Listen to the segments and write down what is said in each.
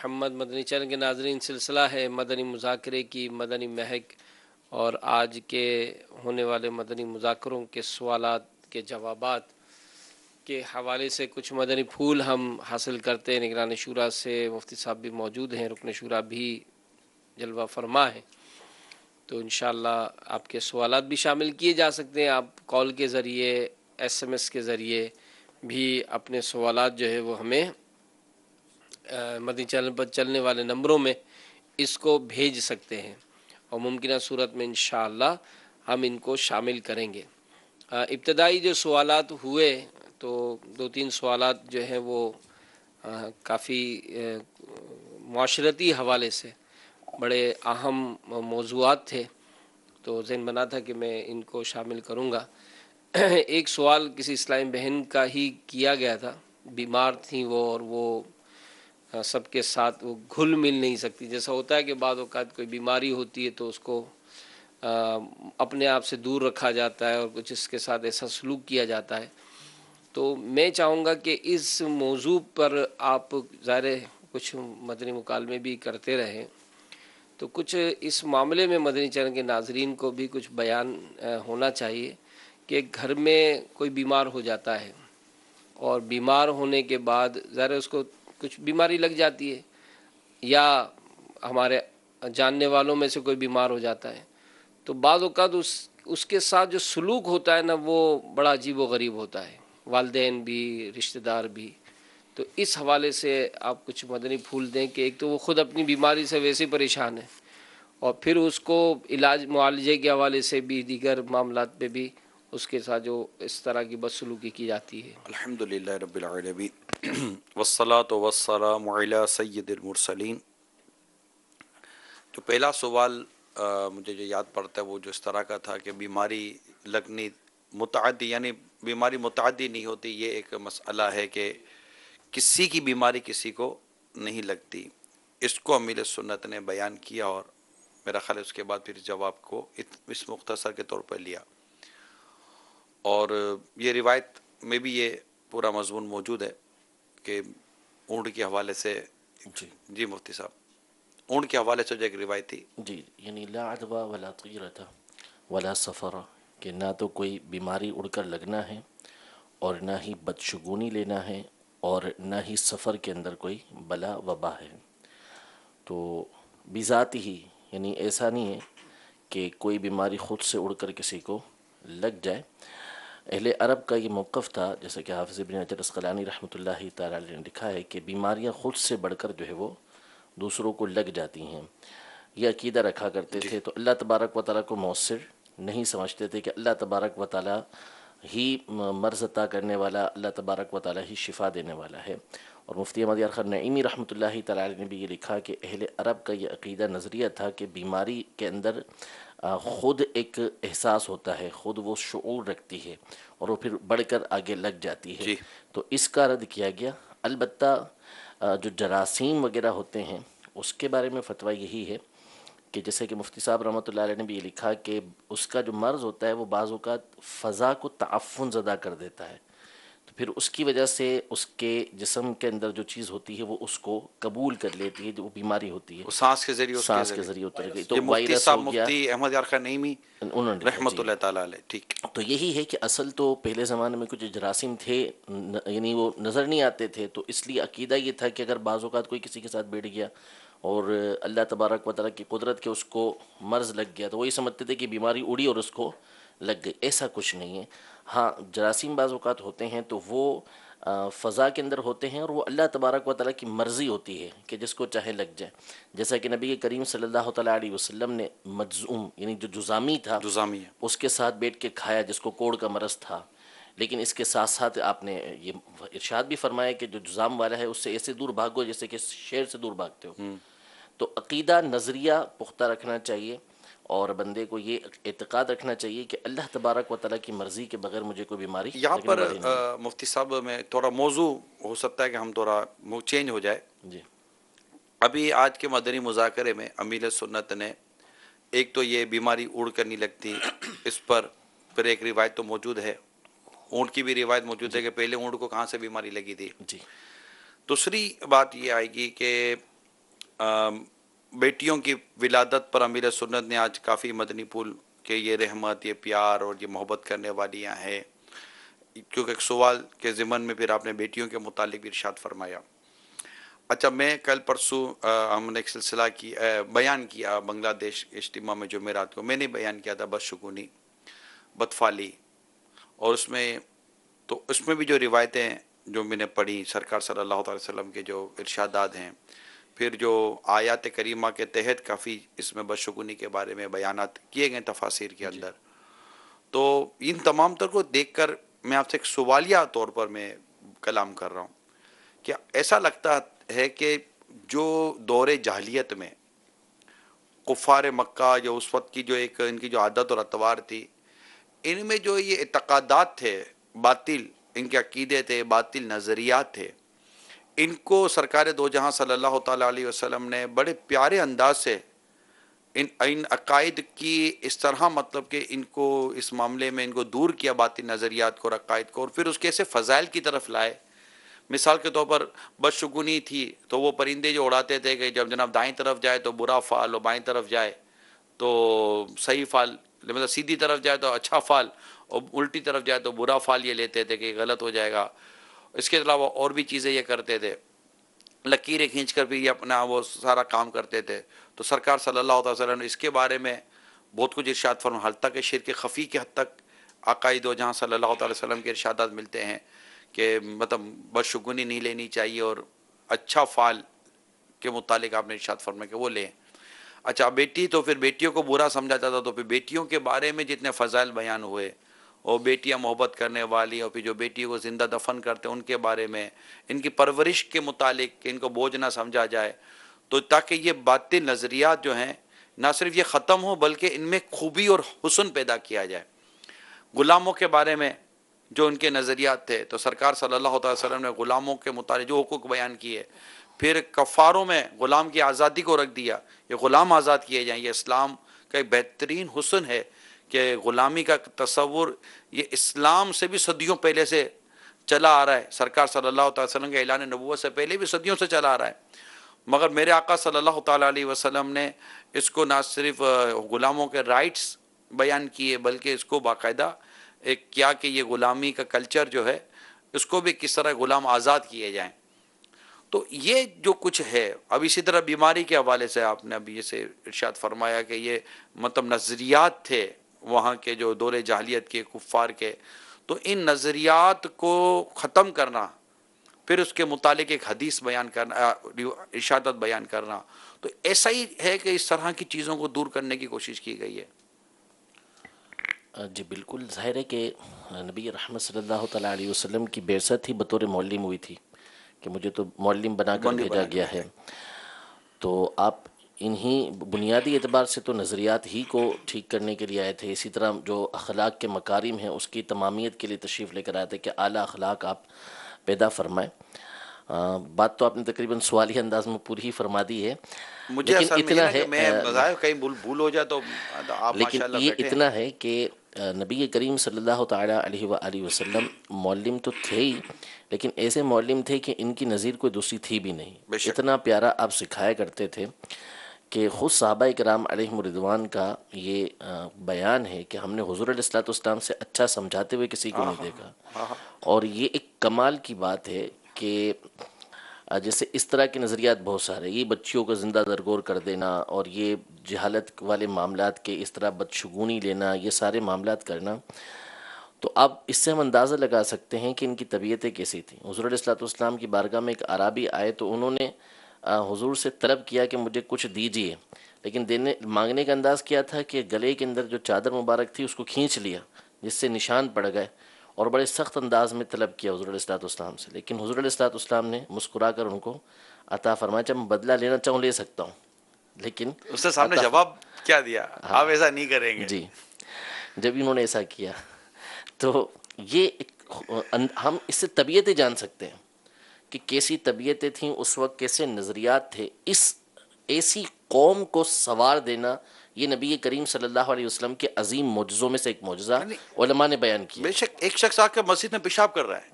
محمد مدنی channel کے ناظرین، سلسلہ ہے مدنی مذاکرے کی مدنی مہک، اور آج کے ہونے والے مدنی مذاکروں کے سوالات کے جوابات کے حوالے سے کچھ مدنی پھول ہم حاصل کرتے ہیں۔ نگران شورا سے مفتی صاحب بھی موجود ہیں، رکن شورا بھی جلوہ فرما ہے، تو انشاءاللہ آپ کے سوالات بھی شامل کیے جا سکتے ہیں۔ آپ کال کے ذریعے، ایس ایم ایس کے ذریعے بھی اپنے سوالات جو ہے وہ ہمیں مدنی چینل پر چلنے والے نمبروں میں اس کو بھیج سکتے ہیں، اور ممکنہ صورت میں انشاءاللہ ہم ان کو شامل کریں گے۔ ابتدائی جو سوالات ہوئے تو 2-3 سوالات جو ہیں وہ کافی معاشرتی حوالے سے بڑے اہم موضوعات تھے، تو ذہن بنا تھا کہ میں ان کو شامل کروں گا۔ ایک سوال کسی اسلامی بہن کا ہی کیا گیا تھا، بیمار تھیں وہ، اور وہ سب کے ساتھ وہ گھل مل نہیں سکتی۔ جیسا ہوتا ہے کہ بعض اوقات کوئی بیماری ہوتی ہے تو اس کو اپنے آپ سے دور رکھا جاتا ہے اور کچھ اس کے ساتھ ایسا سلوک کیا جاتا ہے۔ تو میں چاہوں گا کہ اس موضوع پر آپ ظاہر کچھ مدنی مکالمے بھی کرتے رہیں، تو کچھ اس معاملے میں مدنی چینل کے ناظرین کو بھی کچھ بیان ہونا چاہیے کہ گھر میں کوئی بیمار ہو جاتا ہے، اور بیمار ہونے کے بعد ظاہر اس کو کچھ بیماری لگ جاتی ہے، یا ہمارے جاننے والوں میں سے کوئی بیمار ہو جاتا ہے، تو بعض اوقات اس کے ساتھ جو سلوک ہوتا ہے نا، وہ بڑا عجیب و غریب ہوتا ہے، والدین بھی، رشتہ دار بھی۔ تو اس حوالے سے آپ کچھ مدنی پھول دیں کہ ایک تو وہ خود اپنی بیماری سے ویسے پریشان ہے، اور پھر اس کو علاج معالجے کے حوالے سے بھی، دیگر معاملات پہ بھی اس کے ساتھ جو اس طرح کی بدسلوکی کی جاتی ہے۔ الحمدللہ رب العالمین والصلاة والسلام علی سید المرسلین۔ جو پہلا سوال مجھے جو یاد پڑتا ہے وہ جو اس طرح کا تھا کہ بیماری لگنی متعدی، یعنی بیماری متعدی نہیں ہوتی، یہ ایک مسئلہ ہے کہ کسی کی بیماری کسی کو نہیں لگتی۔ اس کو امیر سنت نے بیان کیا، اور میرا خیال ہے اس کے بعد پھر جواب کو اس مختصر کے طور پر لیا، اور یہ روایت میں بھی یہ پورا مضمون موجود ہے کہ اونٹ کے حوالے سے جی مفتی صاحب، اونٹ کے حوالے سے جو ایک روایت تھی جی، یعنی لا عدوى ولا طیرۃ ولا سفر، کہ نہ تو کوئی بیماری اڑ کر لگنا ہے، اور نہ ہی بدشگونی لینا ہے، اور نہ ہی سفر کے اندر کوئی بلا وبا ہے۔ تو بذات ہی یعنی ایسا نہیں ہے کہ کوئی بیماری خود سے اڑ کر کسی کو لگ جائے۔ اہل عرب کا یہ موقف تھا، جیسا کہ حافظ ابن حجر عسقلانی رحمۃ اللہ تعالی علیہ نے لکھا ہے کہ بیماریاں خود سے بڑھ کر جو ہے وہ دوسروں کو لگ جاتی ہیں۔ یہ عقیدہ رکھا کرتے تھے، تو اللہ تبارک و تعالیٰ کو مؤثر نہیں سمجھتے تھے کہ اللہ تبارک و تعالیٰ ہی مرض عطا کرنے والا، اللہ تبارک و تعالیٰ ہی شفا دینے والا ہے۔ اور مفتی احمد یار خان نعیمی رحمۃ اللہ تعالیٰ علیہ نے بھی یہ لکھا کہ اہل عرب کا یہ عقیدہ نظریہ تھا کہ بیماری کے اندر خود ایک احساس ہوتا ہے، خود وہ شعور رکھتی ہے، اور وہ پھر بڑھ کر آگے لگ جاتی ہے۔ جی تو اس کا رد کیا گیا۔ البتہ جو جراثیم وغیرہ ہوتے ہیں اس کے بارے میں فتویٰ یہی ہے کہ جیسے کہ مفتی صاحب رحمۃ اللہ علیہ نے بھی یہ لکھا کہ اس کا جو مرض ہوتا ہے وہ بعض اوقات فضا کو تعفن زدہ کر دیتا ہے، تو پھر اس کی وجہ سے اس کے جسم کے اندر جو چیز ہوتی ہے وہ اس کو قبول کر لیتی ہے، جو وہ بیماری ہوتی ہے، وہ سانس کے ذریعے، اس کے سانس کے ذریعے ذریعے اتر گئی، تو یہ مفتی وائرس صاحب ہو گیا۔ مفتی احمد یار خان نعیمی انہوں نے لکھا، رحمۃ جی۔ اللہ تعالیٰ علیہ، ٹھیک۔ تو یہی ہے کہ اصل تو پہلے زمانے میں کچھ جراثیم تھے، یعنی وہ نظر نہیں آتے تھے، تو اس لیے عقیدہ یہ تھا کہ اگر بعض اوقات کوئی کسی کے ساتھ بیٹھ گیا اور اللہ تبارک و تعالیٰ کی قدرت کے اس کو مرض لگ گیا، تو وہی سمجھتے تھے کہ بیماری اڑی اور اس کو لگ گئی۔ ایسا کچھ نہیں ہے۔ ہاں، جراثیم بعض اوقات ہوتے ہیں تو وہ فضا کے اندر ہوتے ہیں، اور وہ اللہ تبارک و تعالیٰ کی مرضی ہوتی ہے کہ جس کو چاہے لگ جائے۔ جیسا کہ نبی کریم صلی اللہ تعالیٰ علیہ وسلم نے مجزوم، یعنی جو جزامی تھا، جزامی ہے، اس کے ساتھ بیٹھ کے کھایا، جس کو کوڑ کا مرض تھا، لیکن اس کے ساتھ ساتھ آپ نے یہ ارشاد بھی فرمایا کہ جو جزام والا ہے اس سے ایسے دور بھاگو جیسے کہ شیر سے دور بھاگتے ہو۔ تو عقیدہ نظریہ پختہ رکھنا چاہیے، اور بندے کو یہ اعتقاد رکھنا چاہیے کہ اللہ تبارک و تعالیٰ کی مرضی کے بغیر مجھے کوئی بیماری یہاں لگنے پر والی نہیں ہے۔ مفتی صاحب میں تھوڑا موضوع ہو سکتا ہے کہ ہم تھوڑا چینج ہو جائے۔ جی ابھی آج کے مدنی مذاکرے میں امیر سنت نے ایک تو یہ بیماری اڑ کر نہیں لگتی، اس پر پھر ایک روایت تو موجود ہے، اونٹ کی بھی روایت موجود ہے کہ پہلے اونٹ کو کہاں سے بیماری لگی تھی۔ جی دوسری بات یہ آئے گی کہ بیٹیوں کی ولادت پر امیر سنت نے آج کافی مدنی پھول کہ یہ رحمت، یہ پیار اور یہ محبت کرنے والیاں ہیں، کیونکہ ایک سوال کے ضمن میں پھر آپ نے بیٹیوں کے متعلق بھی ارشاد فرمایا۔ اچھا، میں کل پرسوں ہم نے ایک سلسلہ کی بیان کیا بنگلہ دیش اجتماع میں جمعرات کو، میں نے بیان کیا تھا بدشگونی، بدفعلی، اور اس میں بھی جو روایتیں جو میں نے پڑھی سرکار صلی اللہ علیہ وسلم کے جو ارشادات ہیں، پھر جو آیات کریمہ کے تحت کافی اس میں بدشگونی کے بارے میں بیانات کیے گئے تفاسیر کے اندر، تو ان تمام تر کو دیکھ کر میں آپ سے ایک سوالیہ طور پر میں کلام کر رہا ہوں کہ ایسا لگتا ہے کہ جو دور جاہلیت میں کفار مکہ جو اس وقت کی جو ایک ان کی جو عادت اور اطوار تھی، ان میں جو یہ اعتقادات تھے باطل، ان کے عقیدے تھے باطل، نظریات تھے، ان کو سرکار دو جہاں صلی اللہ تعالیٰ علیہ وسلم نے بڑے پیارے انداز سے ان عقائد کی اس طرح مطلب کہ ان کو اس معاملے میں ان کو دور کیا باطل نظریات کو اور عقائد کو، اور پھر اس کے ایسے فضائل کی طرف لائے۔ مثال کے طور پر بدشگونی تھی تو وہ پرندے جو اڑاتے تھے کہ جب جناب دائیں طرف جائے تو برا فعل، اور بائیں طرف جائے تو صحیح فعل، مطلب سیدھی طرف جائے تو اچھا فعل، اور الٹی طرف جائے تو برا فعل یہ لیتے تھے کہ غلط ہو جائے گا۔ اس کے علاوہ اور بھی چیزیں یہ کرتے تھے، لکیریں کھینچ کر بھی یہ اپنا وہ سارا کام کرتے تھے۔ تو سرکار صلی اللہ علیہ وسلم نے اس کے بارے میں بہت کچھ ارشاد فرمایا، حتیٰ کہ شرک خفی کے حد تک عقائد و جہاں صلی اللہ علیہ وسلم کے ارشادات ملتے ہیں کہ مطلب بدشگونی نہیں لینی چاہیے، اور اچھا فعل کے متعلق آپ نے ارشاد فرمایا کہ وہ لیں۔ اچھا، بیٹی تو پھر بیٹیوں کو برا سمجھا جاتا، تو پھر بیٹیوں کے بارے میں جتنے فضائل بیان ہوئے، اور بیٹیاں محبت کرنے والی، اور پھر جو بیٹی کو زندہ دفن کرتے ہیں ان کے بارے میں، ان کی پرورش کے متعلق کہ ان کو بوجھ نہ سمجھا جائے، تو تاکہ یہ باطل نظریات جو ہیں نہ صرف یہ ختم ہو بلکہ ان میں خوبی اور حسن پیدا کیا جائے۔ غلاموں کے بارے میں جو ان کے نظریات تھے، تو سرکار صلی اللہ علیہ وسلم نے غلاموں کے متعلق جو حقوق بیان کیے، پھر کفاروں میں غلام کی آزادی کو رکھ دیا، یہ غلام آزاد کیے جائیں۔ یہ اسلام کا ایک بہترین حسن ہے کہ غلامی کا تصور یہ اسلام سے بھی صدیوں پہلے سے چلا آ رہا ہے، سرکار صلی اللہ علیہ وسلم کے اعلان نبوت سے پہلے بھی صدیوں سے چلا آ رہا ہے، مگر میرے آقا صلی اللہ تعالیٰ علیہ وسلم نے اس کو نہ صرف غلاموں کے رائٹس بیان کیے بلکہ اس کو باقاعدہ ایک کیا کہ یہ غلامی کا کلچر جو ہے اس کو بھی کس طرح غلام آزاد کیے جائیں۔ تو یہ جو کچھ ہے، اب اسی طرح بیماری کے حوالے سے آپ نے ابھی اسے ارشاد فرمایا کہ یہ مطلب نظریات تھے وہاں کے جو دور جاہلیت کے کفار کے، تو ان نظریات کو ختم کرنا، پھر اس کے متعلق ایک حدیث بیان کرنا، ارشادات بیان کرنا، تو ایسا ہی ہے کہ اس طرح کی چیزوں کو دور کرنے کی کوشش کی گئی ہے۔ جی بالکل، ظاہر ہے کہ نبی رحمت صلی اللہ تعالیٰ علیہ وسلم کی بعثت ہی بطور معلم ہوئی تھی کہ مجھے تو معلم بنا کر بھیجا گیا ہے، تو آپ انہی بنیادی اعتبار سے تو نظریات ہی کو ٹھیک کرنے کے لیے آئے تھے، اسی طرح جو اخلاق کے مکارم ہیں اس کی تمامیت کے لیے تشریف لے کر آئے تھے کہ اعلیٰ اخلاق آپ پیدا فرمائیں۔ بات تو آپ نے تقریباً سوالی انداز میں پوری ہی فرما دی ہے، مجھے لیکن اصل میں یہ اتنا نا کہ ہے میں ظاہر کہیں بھول ہو جائے تو آپ لیکن ماشاءاللہ یہ بیٹھے ہیں۔ اتنا ہے کہ نبی کریم صلی اللہ تعالیٰ علیہ وآلہ وسلم معلم تو تھے ہی، لیکن ایسے معلم تھے کہ ان کی نظیر کوئی دوسری تھی بھی نہیں، بے شک۔ اتنا پیارا آپ سکھایا کرتے تھے کہ خود صحابہ کرام علیہم الرضوان کا یہ بیان ہے کہ ہم نے حضور علیہ الصلوۃ والسلام سے اچھا سمجھاتے ہوئے کسی کو نہیں دیکھا، اور یہ ایک کمال کی بات ہے کہ جیسے اس طرح کے نظریات بہت سارے، یہ بچیوں کو زندہ درگور کر دینا اور یہ جہالت والے معاملات کے اس طرح بدشگونی لینا، یہ سارے معاملات کرنا، تو اب اس سے ہم اندازہ لگا سکتے ہیں کہ ان کی طبیعتیں کیسی تھیں۔ حضور علیہ الصلوۃ والسلام کی بارگاہ میں ایک اعرابی آئے تو انہوں نے حضور سے طلب کیا کہ مجھے کچھ دیجیے، لیکن مانگنے کا انداز کیا تھا کہ گلے کے اندر جو چادر مبارک تھی اس کو کھینچ لیا جس سے نشان پڑ گئے، اور بڑے سخت انداز میں طلب کیا حضور علیہ الصلوۃ والسلام سے، لیکن حضور علیہ الصلوۃ والسلام نے مسکرا کر ان کو عطا فرمایا، جب میں بدلہ لینا چاہوں لے سکتا ہوں، لیکن اس نے سامنے جواب کیا دیا؟ آپ ایسا نہیں کریں گے۔ جی، جب انہوں نے ایسا کیا تو یہ ہم اس سے طبیعتیں جان سکتے ہیں کہ کیسی طبیعتیں تھیں اس وقت، کیسے نظریات تھے۔ اس ایسی قوم کو سوار دینا یہ نبی کریم صلی اللہ علیہ وسلم کے عظیم معجزوں میں سے ایک معجزہ علماء نے بیان کیا۔ بے شک ایک شخص آ کے مسجد میں پیشاب کر رہا ہے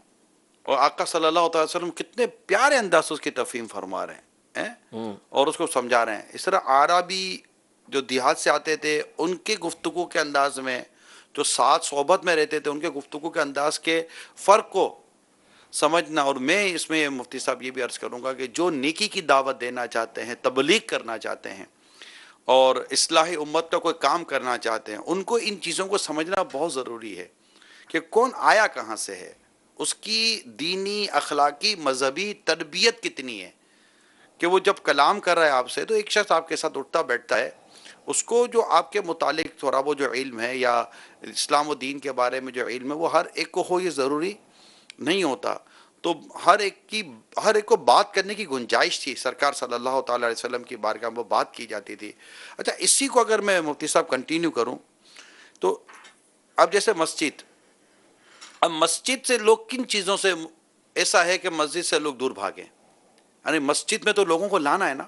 اور آقا صلی اللہ علیہ وسلم کتنے پیارے انداز سے اس کی تفہیم فرما رہے ہیں، اور اس کو سمجھا رہے ہیں. اس طرح عربی جو دیہات سے آتے تھے ان کے گفتگو کے انداز میں، جو ساتھ صحبت میں رہتے تھے ان کے گفتگو کے انداز کے فرق کو سمجھنا. اور میں اس میں مفتی صاحب یہ بھی عرض کروں گا کہ جو نیکی کی دعوت دینا چاہتے ہیں، تبلیغ کرنا چاہتے ہیں اور اصلاح امت کا کوئی کام کرنا چاہتے ہیں، ان کو ان چیزوں کو سمجھنا بہت ضروری ہے کہ کون آیا کہاں سے ہے، اس کی دینی، اخلاقی، مذہبی تربیت کتنی ہے. کہ وہ جب کلام کر رہا ہے آپ سے تو ایک شخص آپ کے ساتھ اٹھتا بیٹھتا ہے، اس کو جو آپ کے متعلق تھوڑا وہ جو علم ہے یا اسلام و دین کے بارے میں جو علم ہے وہ ہر ایک کو ہو، یہ ضروری نہیں ہوتا. تو ہر ایک کو بات کرنے کی گنجائش تھی. سرکار صلی اللہ تعالیٰ علیہ وسلم کی بارگاہ میں وہ بات کی جاتی تھی. اچھا، اسی کو اگر میں مفتی صاحب کنٹینیو کروں تو اب جیسے اب مسجد سے لوگ کن چیزوں سے ایسا ہے کہ مسجد سے لوگ دور بھاگیں؟ یعنی مسجد میں تو لوگوں کو لانا ہے نا.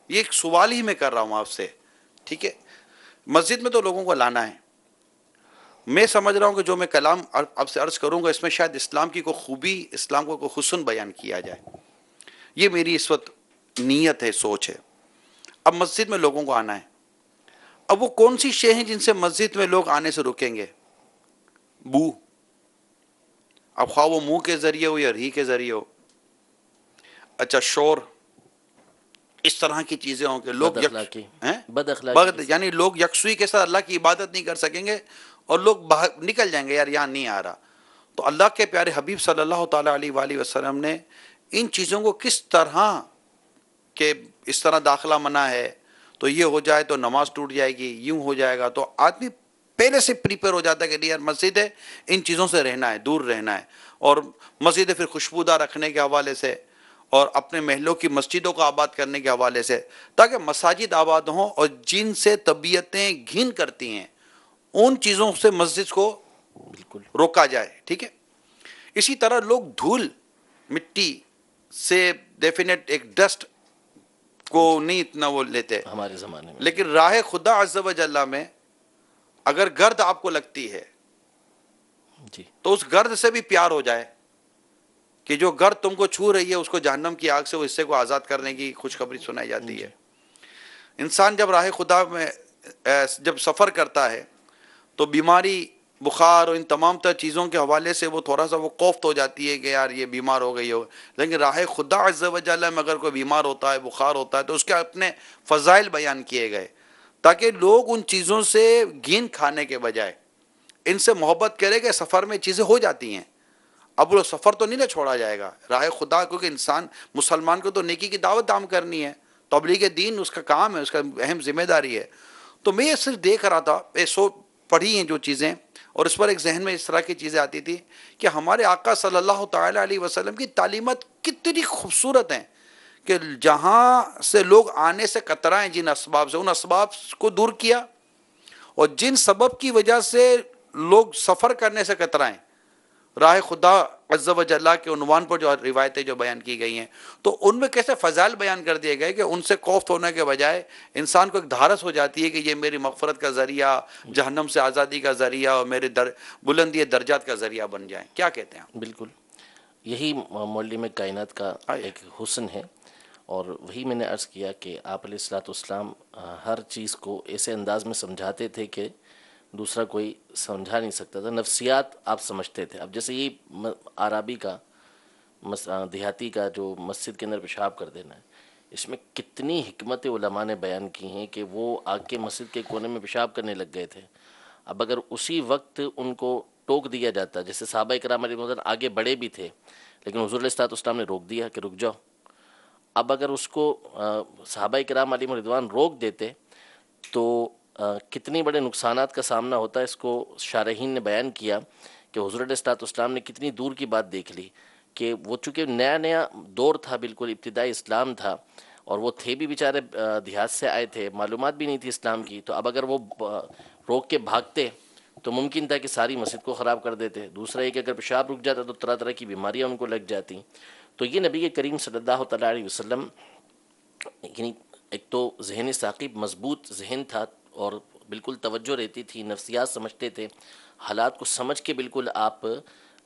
یہ ایک سوال ہی میں کر رہا ہوں آپ سے، ٹھیک ہے؟ مسجد میں تو لوگوں کو لانا ہے. میں سمجھ رہا ہوں کہ جو میں کلام آپ سے عرض کروں گا اس میں شاید اسلام کی کوئی خوبی، اسلام کو کوئی حسن بیان کیا جائے. یہ میری اس وقت نیت ہے، سوچ ہے. اب مسجد میں لوگوں کو آنا ہے. اب وہ کون سی شے ہیں جن سے مسجد میں لوگ آنے سے رکیں گے؟ بو. اب خواہ وہ منہ کے ذریعے ہو یا ری کے ذریعے ہو. اچھا، شور، اس طرح کی چیزیں ہوں کہ لوگ بد اخلاقی، بد اخلاقی یعنی لوگ یکسوئی کے ساتھ اللہ کی عبادت نہیں کر سکیں گے اور لوگ باہر نکل جائیں گے، یار یہاں نہیں آ رہا. تو اللہ کے پیارے حبیب صلی اللہ تعالیٰ علیہ وآلہ وسلم نے ان چیزوں کو کس طرح کہ اس طرح داخلہ منع ہے تو یہ ہو جائے تو نماز ٹوٹ جائے گی، یوں ہو جائے گا، تو آدمی پہلے سے پریپیئر ہو جاتا ہے کہ نہیں یار مسجد ہے، ان چیزوں سے رہنا ہے، دور رہنا ہے. اور مسجد پھر خوشبودار رکھنے کے حوالے سے اور اپنے محلوں کی مسجدوں کو آباد کرنے کے حوالے سے، تاکہ مساجد آباد ہوں اور جن سے طبیعتیں گھن کرتی ہیں ان چیزوں سے مسجد کو بالکل روکا جائے. ٹھیک ہے. اسی طرح لوگ دھول مٹی سے ڈیفینیٹ ایک ڈسٹ کو نہیں اتنا وہ لیتے، ہمارے زمانے میں. لیکن راہ خدا عز و جل میں اگر گرد آپ کو لگتی ہے جی، تو اس گرد سے بھی پیار ہو جائے کہ جو گرد تم کو چھو رہی ہے اس کو جہنم کی آگ سے وہ حصے کو آزاد کرنے کی خوشخبری سنائی جاتی ہے. انسان جب راہ خدا میں جب سفر کرتا ہے تو بیماری، بخار اور ان تمام تر چیزوں کے حوالے سے وہ تھوڑا سا وہ کوفت ہو جاتی ہے کہ یار یہ بیمار ہو گئی ہو. لیکن راہ خدا عز و جل میں اگر کوئی بیمار ہوتا ہے، بخار ہوتا ہے، تو اس کے اپنے فضائل بیان کیے گئے تاکہ لوگ ان چیزوں سے گھین کھانے کے بجائے ان سے محبت کرے کہ سفر میں چیزیں ہو جاتی ہیں. اب وہ سفر تو نہیں نہ چھوڑا جائے گا راہ خدا، کیونکہ انسان مسلمان کو تو نیکی کی دعوت عام کرنی ہے، تبلیغ دین اس کا کام ہے، اس کا اہم ذمہ داری ہے. تو میں یہ صرف دیکھ رہا تھا، پڑھی ہیں جو چیزیں، اور اس پر ایک ذہن میں اس طرح کی چیزیں آتی تھی کہ ہمارے آقا صلی اللہ تعالیٰ علیہ وسلم کی تعلیمات کتنی خوبصورت ہیں کہ جہاں سے لوگ آنے سے کترائیں، جن اسباب سے، ان اسباب کو دور کیا، اور جن سبب کی وجہ سے لوگ سفر کرنے سے کترائیں، راہ خدا عز و جل کے عنوان پر جو روایتیں جو بیان کی گئی ہیں تو ان میں کیسے فضائل بیان کر دیے گئے کہ ان سے کوفت ہونے کے بجائے انسان کو ایک دھارس ہو جاتی ہے کہ یہ میری مغفرت کا ذریعہ، جہنم سے آزادی کا ذریعہ اور میرے بلندی درجات کا ذریعہ بن جائیں. کیا کہتے ہیں آپ؟ بالکل یہی معلم کائنات کا ایک حسن ہے. اور وہی میں نے عرض کیا کہ آپ علیہ الصلوۃ والسلام ہر چیز کو ایسے انداز میں سمجھاتے تھے کہ دوسرا کوئی سمجھا نہیں سکتا تھا. نفسیات آپ سمجھتے تھے. اب جیسے یہ عربی کا دیہاتی کا جو مسجد کے اندر پیشاب کر دینا ہے، اس میں کتنی حکمت علماء نے بیان کی ہیں کہ وہ آگ کے مسجد کے کونے میں پیشاب کرنے لگ گئے تھے. اب اگر اسی وقت ان کو ٹوک دیا جاتا، جیسے صحابہ کرام علیہ رضوان آگے بڑے بھی تھے لیکن حضور علیہ السلام نے روک دیا کہ رک جاؤ. اب اگر اس کو صحابہ کرام علیہ رضوان روک دیتے تو کتنی بڑے نقصانات کا سامنا ہوتا ہے. اس کو شارحین نے بیان کیا کہ حضور علیہ السلام نے کتنی دور کی بات دیکھ لی کہ وہ چونکہ نیا نیا دور تھا، بالکل ابتدائی اسلام تھا، اور وہ تھے بھی بیچارے دیہات سے آئے تھے، معلومات بھی نہیں تھی اسلام کی. تو اب اگر وہ روک کے بھاگتے تو ممکن تھا کہ ساری مسجد کو خراب کر دیتے. دوسرا یہ کہ اگر پیشاب رک جاتا تو طرح طرح کی بیماریاں ان کو لگ جاتی. تو یہ نبی کریم صلی اللہ تعالیٰ علیہ وسلم، یعنی ایک تو ذہن ثاقب مضبوط ذہن تھا اور بالکل توجہ رہتی تھی، نفسیات سمجھتے تھے، حالات کو سمجھ کے بالکل آپ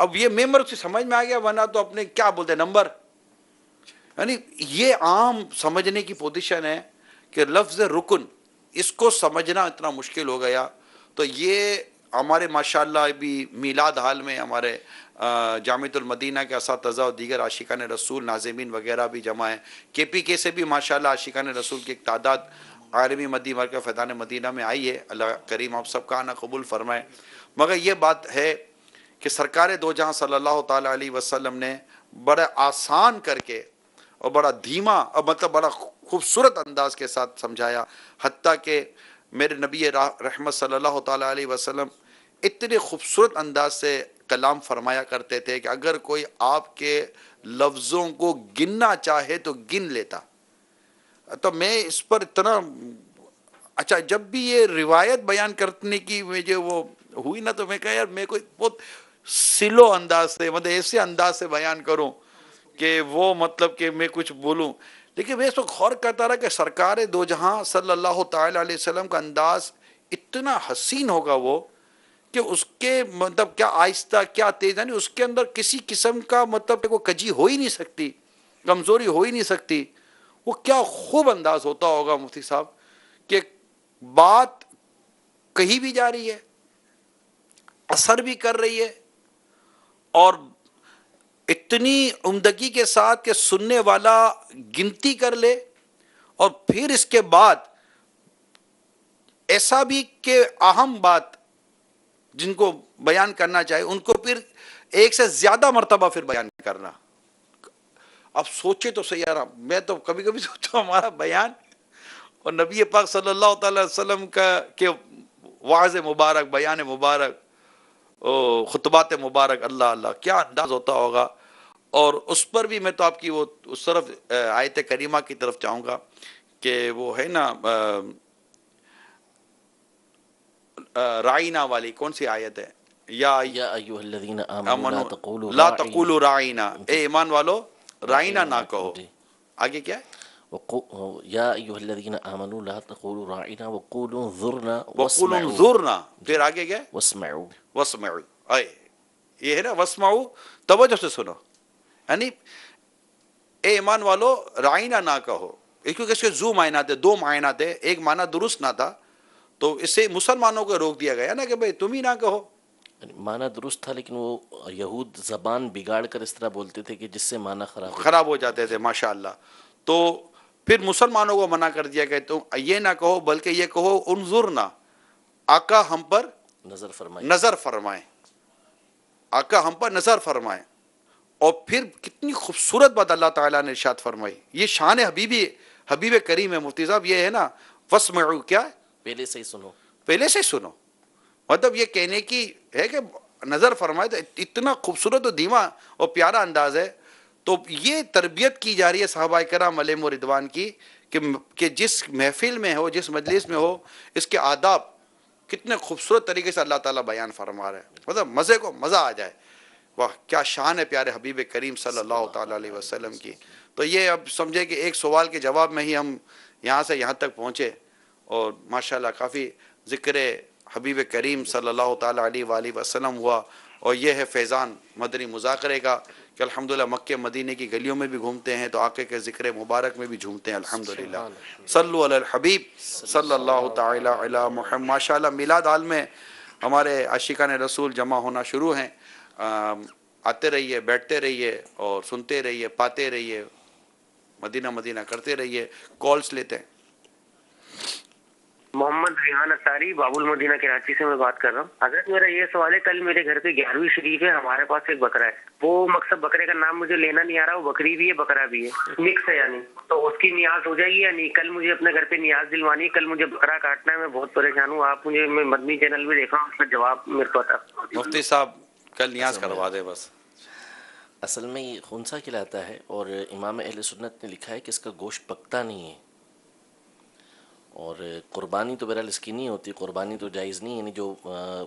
اب یہ ممبر سے سمجھ میں آ گیا، ورنہ تو اپنے کیا بولتے نمبر. یعنی یہ عام سمجھنے کی پوزیشن ہے کہ لفظ رکن اس کو سمجھنا اتنا مشکل ہو گیا. تو یہ ہمارے ماشاءاللہ بھی میلاد حال میں ہمارے جامعۃ المدینہ کے اساتذہ اور دیگر عاشقان رسول ناظمین وغیرہ بھی جمع ہیں. کے پی کے سے بھی ماشاءاللہ عاشقان رسول کی ایک تعداد عالمی مدی مرکز فیضان مدینہ میں آئی ہے. اللہ کریم آپ سب کا آنا قبول فرمائے. مگر یہ بات ہے کہ سرکار دو جہاں صلی اللہ تعالیٰ علیہ وسلم نے بڑا آسان کر کے اور بڑا دھیما اور مطلب بڑا خوبصورت انداز کے ساتھ سمجھایا. حتیٰ کہ میرے نبی رحمت صلی اللہ تعالیٰ علیہ وسلم اتنے خوبصورت انداز سے کلام فرمایا کرتے تھے کہ اگر کوئی آپ کے لفظوں کو گننا چاہے تو گن لیتا. تو میں اس پر اتنا اچھا جب بھی یہ روایت بیان کرنے کی مجھے وہ ہوئی نا تو میں کہا یار میں کوئی بہت سلو انداز سے مطلب ایسے انداز سے بیان کروں کہ وہ مطلب کہ میں کچھ بولوں. لیکن میں اس وقت غور کرتا رہا کہ سرکار دو جہاں صلی اللہ تعالی علیہ وسلم کا انداز اتنا حسین ہوگا وہ کہ اس کے مطلب کیا آہستہ کیا تیز، یعنی اس کے اندر کسی قسم کا مطلب کہ وہ کجی ہو ہی نہیں سکتی، کمزوری ہو ہی نہیں سکتی. وہ کیا خوب انداز ہوتا ہوگا مفتی صاحب کہ بات کہیں بھی جا رہی ہے، اثر بھی کر رہی ہے، اور اتنی عمدگی کے ساتھ کہ سننے والا گنتی کر لے، اور پھر اس کے بعد ایسا بھی کہ اہم بات جن کو بیان کرنا چاہے ان کو پھر ایک سے زیادہ مرتبہ پھر بیان کرنا. اب سوچے تو صحیح یار، میں تو کبھی کبھی سوچتا ہوں ہمارا بیان اور نبی پاک صلی اللہ تعالی وسلم کا کہ واعظ مبارک، بیان مبارک، خطبات مبارک، اللہ اللہ کیا انداز ہوتا ہوگا. اور اس پر بھی میں تو آپ کی وہ اس طرف آیت کریمہ کی طرف چاہوں گا کہ وہ ہے نا رائنا والی کون سی آیت ہے؟ یا ایھا الذین آمنوا لا تقولوا رائنا، اے ایمان والو رائنا نہ کہو. جی. آگے کیا ہے؟ یا ایھا الذین آمنوا لا تقولوا راعنا وقولوا انظرنا وقولوا واسمعوا. انظرنا، پھر آگے کیا ہے؟ واسمعوا. واسمعوا. اے یہ ہے نا واسمعوا، توجہ سے سنو. یعنی اے ایمان والو رائنا نہ کہو، کیونکہ اس کے دو معنات تھے، دو معنات تھے. ایک معنی درست نہ تھا تو اس سے مسلمانوں کو روک دیا گیا نا کہ بھئی تم ہی نہ کہو. معنی درست تھا لیکن وہ یہود زبان بگاڑ کر اس طرح بولتے تھے کہ جس سے معنی خراب ہو جاتے تھے ماشاءاللہ. تو پھر مسلمانوں کو منع کر دیا کہ تم یہ نہ کہو بلکہ یہ کہو انظرنا، آقا ہم پر نظر فرمائیں، آقا ہم پر نظر فرمائیں. اور پھر کتنی خوبصورت بات اللہ تعالیٰ نے ارشاد فرمائی. یہ شان حبیب کریم ہے مفتی صاحب. یہ ہے نا واسمعوا، کیا ہے؟ پہلے سے ہی سنو، پہلے سے سنو. مطلب یہ کہنے کی ہے کہ نظر فرمائے. تو اتنا خوبصورت و دھیما اور پیارا انداز ہے. تو یہ تربیت کی جا رہی ہے صحابہ کرام علیہم رضوان کی کہ جس محفل میں ہو، جس مجلس میں ہو، اس کے آداب کتنے خوبصورت طریقے سے اللہ تعالیٰ بیان فرما رہا ہے. مطلب مزے کو مزہ آ جائے. واہ کیا شان ہے پیارے حبیب کریم صلی اللہ تعالیٰ علیہ وسلم کی. تو یہ اب سمجھے کہ ایک سوال کے جواب میں ہی ہم یہاں سے یہاں تک پہنچے، اور ماشاءاللہ کافی ذکر حبیب کریم صلی اللہ تعالیٰ علیہ وآلہ وسلم ہوا. اور یہ ہے فیضان مدنی مذاکرے کا کہ الحمدللہ مکہ مدینے کی گلیوں میں بھی گھومتے ہیں تو آقا کے ذکر مبارک میں بھی جھومتے ہیں. الحمدللہ صلو علی الحبیب صلی اللہ تعالی علی محمد. ماشاءاللہ میلاد حال میں ہمارے عاشقان رسول جمع ہونا شروع ہیں. آتے رہیے، بیٹھتے رہیے اور سنتے رہیے، پاتے رہیے، مدینہ مدینہ کرتے رہیے. کالز لیتے ہیں. محمد ریحان اطاری، باب المدینہ کراچی سے میں بات کر رہا ہوں. حضرت میرا یہ سوال ہے، کل میرے گھر پہ 11ویں شریف ہے، ہمارے پاس ایک بکرا ہے. وہ مقصد بکرے کا نام مجھے لینا نہیں آ رہا، وہ بکری بھی ہے بکرا بھی ہے، مکس ہے یعنی. تو اس کی نیاز ہو جائے گی یا نہیں؟ کل مجھے اپنے گھر پہ نیاز دلوانی ہے، کل مجھے بکرا کاٹنا ہے. میں بہت پریشان ہوں. آپ مجھے، میں مدنی چینل بھی دیکھ رہا ہوں، اس کا جواب میرے کو عطا. مفتی صاحب کل نیاز کروا دے بس. اصل میں یہ خنثی کہلاتا ہے، اور امام اہل سنت نے لکھا ہے کہ اس کا گوشت پکتا نہیں ہے. اور قربانی تو بہرحال اس کی نہیں ہوتی، قربانی تو جائز نہیں، یعنی جو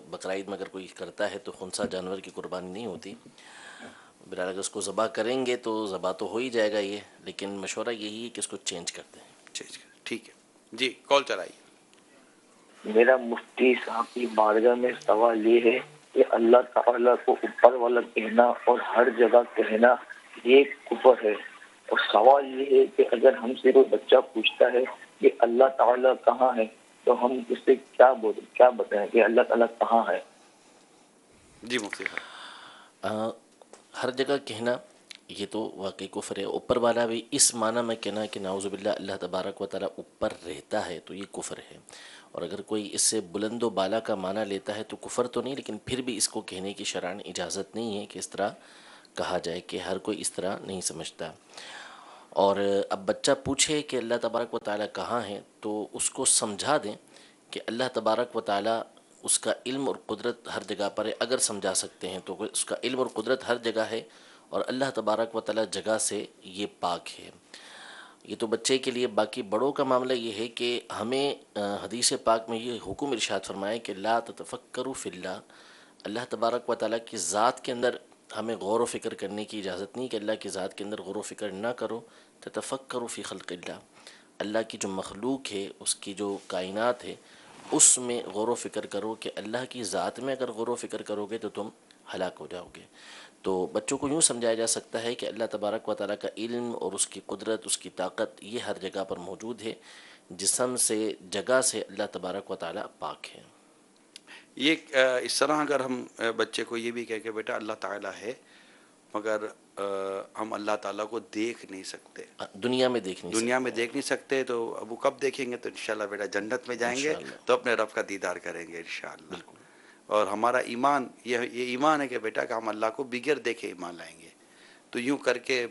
بقر عید میں اگر کوئی کرتا ہے تو خنثی جانور کی قربانی نہیں ہوتی. بہرحال اگر اس کو ذبح کریں گے تو ذبح تو ہو ہی جائے گا یہ، لیکن مشورہ یہی ہے کہ اس کو چینج کرتے ہیں. ٹھیک ہے جی، کال چلائیے. میرا مفتی صاحب کی بارگاہ میں سوال یہ ہے کہ اللہ تعالیٰ کو اوپر والا کہنا اور ہر جگہ کہنا یہ کفر ہے. اور سوال یہ ہے کہ اگر ہم سے کوئی بچہ پوچھتا ہے کہ اللہ تعالیٰ کہاں ہے تو ہم اس سے کیا بتائیں کہ اللہ تعالیٰ کہاں ہے؟ جی مفتی صاحب. ہر جگہ کہنا یہ تو واقعی کفر ہے. اوپر والا بھی اس معنی میں کہنا کہ نعوذ باللہ اللہ تبارک و تعالیٰ اوپر رہتا ہے تو یہ کفر ہے. اور اگر کوئی اس سے بلند و بالا کا معنی لیتا ہے تو کفر تو نہیں، لیکن پھر بھی اس کو کہنے کی شرعاً اجازت نہیں ہے کہ اس طرح کہا جائے، کہ ہر کوئی اس طرح نہیں سمجھتا. اور اب بچہ پوچھے کہ اللہ تبارک و تعالیٰ کہاں ہے تو اس کو سمجھا دیں کہ اللہ تبارک و تعالیٰ اس کا علم اور قدرت ہر جگہ پر ہے. اگر سمجھا سکتے ہیں تو اس کا علم اور قدرت ہر جگہ ہے اور اللہ تبارک و تعالیٰ جگہ سے یہ پاک ہے. یہ تو بچے کے لیے. باقی بڑوں کا معاملہ یہ ہے کہ ہمیں حدیث پاک میں یہ حکم ارشاد فرمائے کہ لا تتفکروا فی اللہ. اللہ تبارک و تعالیٰ کی ذات کے اندر ہمیں غور و فکر کرنے کی اجازت نہیں کہ اللہ کی ذات کے اندر غور و فکر نہ کرو. تتفکروا فی خلق اللہ. اللہ کی جو مخلوق ہے، اس کی جو کائنات ہے، اس میں غور و فکر کرو. کہ اللہ کی ذات میں اگر غور و فکر کرو گے تو تم ہلاک ہو جاؤ گے. تو بچوں کو یوں سمجھایا جا سکتا ہے کہ اللہ تبارک و تعالیٰ کا علم اور اس کی قدرت، اس کی طاقت یہ ہر جگہ پر موجود ہے. جسم سے، جگہ سے اللہ تبارک و تعالیٰ پاک ہے. یہ اس طرح اگر ہم بچے کو یہ بھی کہہ کہ بیٹا اللہ تعالیٰ ہے مگر ہم اللہ تعالیٰ کو دیکھ نہیں سکتے، دنیا میں دیکھ نہیں دنیا میں دیکھ نہیں سکتے، تو اب وہ کب دیکھیں گے؟ تو انشاءاللہ بیٹا جنت میں جائیں گے تو اپنے رب کا دیدار کریں گے انشاءاللہ. اور ہمارا ایمان یہ ایمان ہے کہ بیٹا کہ ہم اللہ کو بغیر دیکھے ایمان لائیں گے. تو یوں کر کے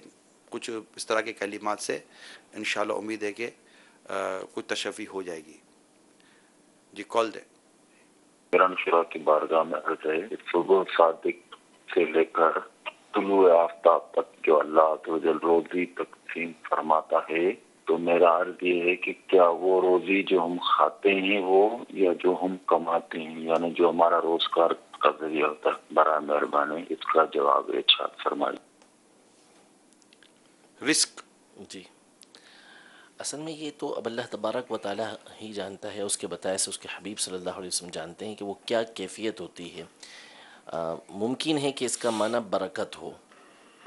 کچھ اس طرح کے کلمات سے انشاءاللہ امید ہے کہ کچھ تشفی ہو جائے گی. جی کال دیں. قرآن شورا کی بارگاہ میں عرض ہے کہ صبح صادق سے لے کر طلوع آفتاب تک جو اللہ عز و جل روزی تقسیم فرماتا ہے، تو میرا عرض یہ ہے کہ کیا وہ روزی جو ہم کھاتے ہیں وہ، یا جو ہم کماتے ہیں، یعنی جو ہمارا روزگار کا ذریعہ ہوتا ہے؟ برائے مہربانی اس کا جواب ارشاد فرمائیے. رزق. جی اصل میں یہ تو اب اللہ تبارک و تعالیٰ ہی جانتا ہے. اس کے بتائے سے اس کے حبیب صلی اللہ علیہ وسلم جانتے ہیں کہ وہ کیا کیفیت ہوتی ہے. ممکن ہے کہ اس کا معنی برکت ہو،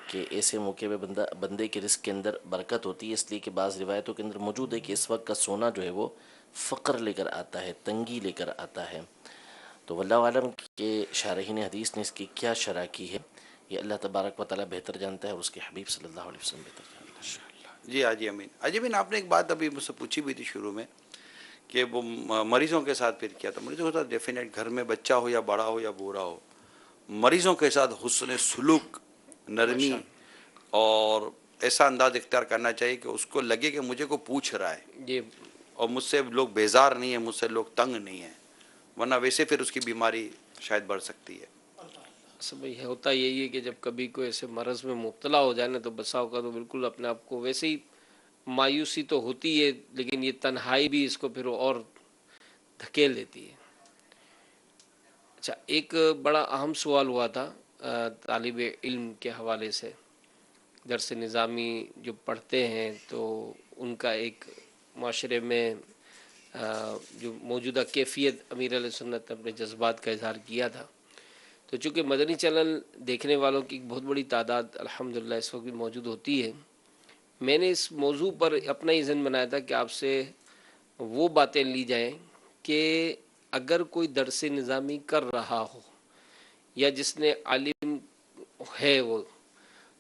کہ ایسے موقع پہ بندے کے رزق کے اندر برکت ہوتی ہے. اس لیے کہ بعض روایتوں کے اندر موجود ہے کہ اس وقت کا سونا جو ہے وہ فقر لے کر آتا ہے، تنگی لے کر آتا ہے. تو واللہ عالم کے شارحین حدیث نے اس کی کیا شرح کی ہے یہ اللہ تبارک و تعالیٰ بہتر جانتا ہے اور اس کے حبیب صلی اللہ علیہ وسلم بہتر جانتا ہے. جی حاجی امین. حاجی امین آپ نے ایک بات ابھی مجھ سے پوچھی بھی تھی شروع میں کہ وہ مریضوں کے ساتھ پھر کیا تھا. مریضوں کے ساتھ ڈیفینیٹ گھر میں بچہ ہو یا بڑا ہو یا بوڑھا ہو، مریضوں کے ساتھ حسن سلوک، نرمی اور ایسا انداز اختیار کرنا چاہیے کہ اس کو لگے کہ مجھے کو پوچھ رہا ہے جی اور مجھ سے لوگ بیزار نہیں ہیں، مجھ سے لوگ تنگ نہیں ہیں، ورنہ ویسے پھر اس کی بیماری شاید بڑھ سکتی ہے. سب یہ ہوتا یہی ہے کہ جب کبھی کوئی ایسے مرض میں مبتلا ہو جائے نا تو بسا ہوگا تو بالکل اپنے آپ کو ویسے ہی مایوسی تو ہوتی ہے، لیکن یہ تنہائی بھی اس کو پھر اور دھکیل دیتی ہے. اچھا ایک بڑا اہم سوال ہوا تھا طالب علم کے حوالے سے. درس نظامی جو پڑھتے ہیں تو ان کا ایک معاشرے میں جو موجودہ کیفیت امیر علیہ سنت نے اپنے جذبات کا اظہار کیا تھا. تو چونکہ مدنی چینل دیکھنے والوں کی بہت بڑی تعداد الحمدللہ اس وقت بھی موجود ہوتی ہے، میں نے اس موضوع پر اپنا ہی ذہن بنایا تھا کہ آپ سے وہ باتیں لی جائیں کہ اگر کوئی درس نظامی کر رہا ہو یا جس نے عالم ہے وہ،